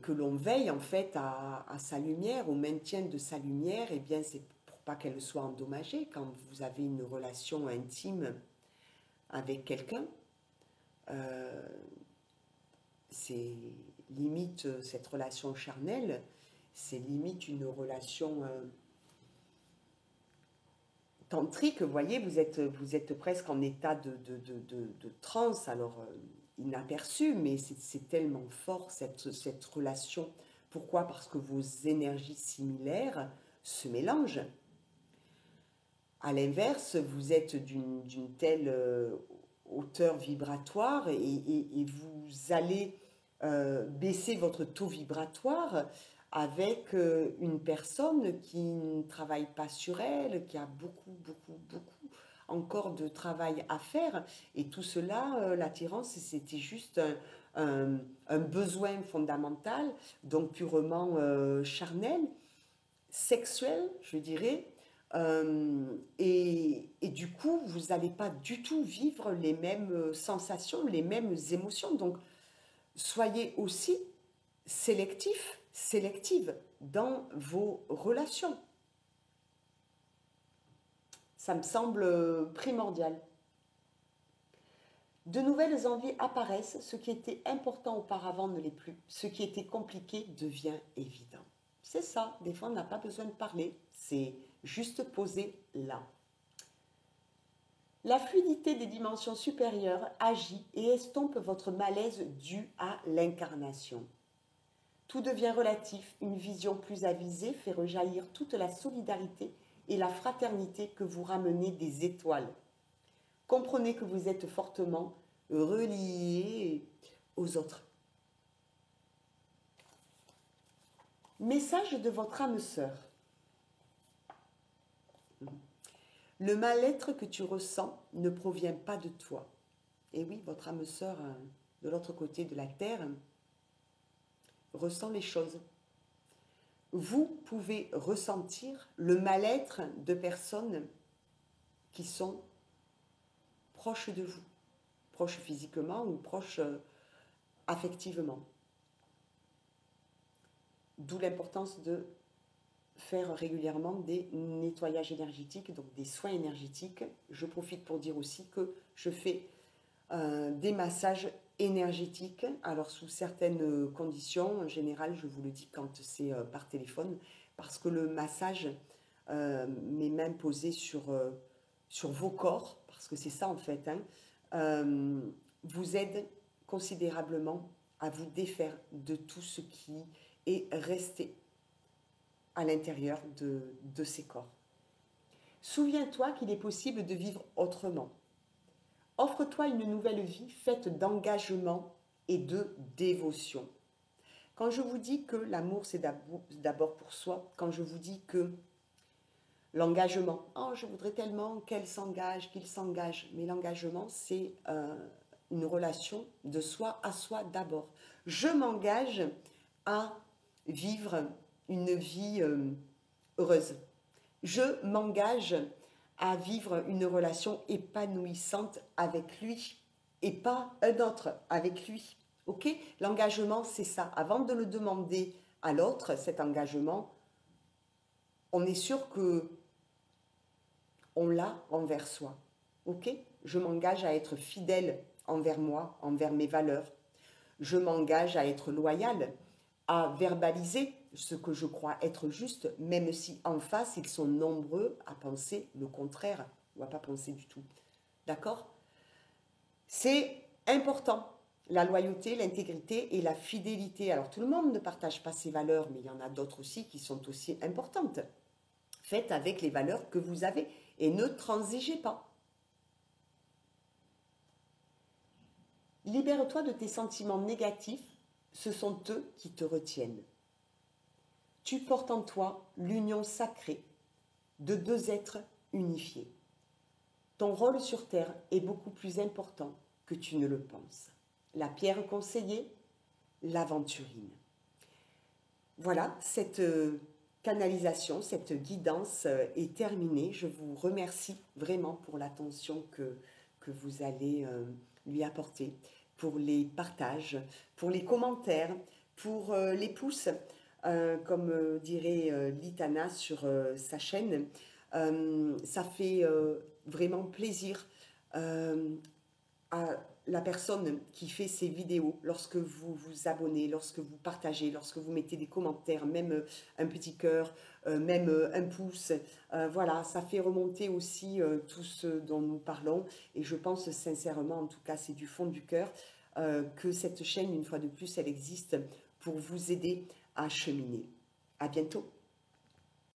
l'on veille en fait à sa lumière, au maintien de sa lumière, et bien c'est pour pas qu'elle soit endommagée quand vous avez une relation intime avec quelqu'un. C'est limite cette relation charnelle, c'est limite une relation tantrique, vous voyez, vous êtes presque en état de transe, alors inaperçu, mais c'est tellement fort cette relation. Pourquoi? Parce que vos énergies similaires se mélangent. À l'inverse, vous êtes d'une telle hauteur vibratoire et vous allez baisser votre taux vibratoire avec une personne qui ne travaille pas sur elle, qui a beaucoup encore de travail à faire. Et tout cela, l'attirance, c'était juste un besoin fondamental, donc purement charnel, sexuel, je dirais. Et du coup, vous n'allez pas du tout vivre les mêmes sensations, les mêmes émotions. Donc, soyez aussi sélectif, sélective dans vos relations. Ça me semble primordial. De nouvelles envies apparaissent, ce qui était important auparavant ne l'est plus. Ce qui était compliqué devient évident. C'est ça, des fois on n'a pas besoin de parler, c'est juste posé là. La fluidité des dimensions supérieures agit et estompe votre malaise dû à l'incarnation. Tout devient relatif, une vision plus avisée fait rejaillir toute la solidarité et la fraternité que vous ramenez des étoiles. Comprenez que vous êtes fortement reliés aux autres. Message de votre âme sœur. Le mal-être que tu ressens ne provient pas de toi. Et oui, votre âme sœur de l'autre côté de la terre ressent les choses. Vous pouvez ressentir le mal-être de personnes qui sont proches de vous, proches physiquement ou proches affectivement. D'où l'importance de faire régulièrement des nettoyages énergétiques, donc des soins énergétiques. Je profite pour dire aussi que je fais des massages énergétiques, alors sous certaines conditions, en général je vous le dis quand c'est par téléphone, parce que le massage, mes mains posées sur vos corps, parce que c'est ça en fait, hein, euh, vous aide considérablement à vous défaire de tout ce qui est resté à l'intérieur de ces corps. Souviens-toi qu'il est possible de vivre autrement. Offre-toi une nouvelle vie faite d'engagement et de dévotion. Quand je vous dis que l'amour c'est d'abord pour soi, quand je vous dis que l'engagement, oh je voudrais tellement qu'elle s'engage, qu'il s'engage, mais l'engagement c'est une relation de soi à soi d'abord. Je m'engage à vivre une vie heureuse. Je m'engage à vivre une relation épanouissante avec lui et pas un autre avec lui. Ok? L'engagement, c'est ça. Avant de le demander à l'autre, cet engagement, on est sûr que on l'a envers soi. Ok? Je m'engage à être fidèle envers moi, envers mes valeurs. Je m'engage à être loyal, à verbaliser ce que je crois être juste, même si en face, ils sont nombreux à penser le contraire ou à pas penser du tout. D'accord? C'est important, la loyauté, l'intégrité et la fidélité. Alors tout le monde ne partage pas ces valeurs, mais il y en a d'autres aussi qui sont aussi importantes. Faites avec les valeurs que vous avez et ne transigez pas. Libère-toi de tes sentiments négatifs, ce sont eux qui te retiennent. Tu portes en toi l'union sacrée de deux êtres unifiés. Ton rôle sur Terre est beaucoup plus important que tu ne le penses. La pierre conseillée, l'aventurine. Voilà, cette canalisation, cette guidance est terminée. Je vous remercie vraiment pour l'attention que vous allez lui apporter, pour les partages, pour les commentaires, pour les pouces, comme dirait Litana sur sa chaîne. Ça fait vraiment plaisir à la personne qui fait ces vidéos, lorsque vous vous abonnez, lorsque vous partagez, lorsque vous mettez des commentaires, même un petit cœur, même un pouce, voilà, ça fait remonter aussi tout ce dont nous parlons et je pense sincèrement, en tout cas c'est du fond du cœur, que cette chaîne, une fois de plus, elle existe pour vous aider à cheminer. À bientôt.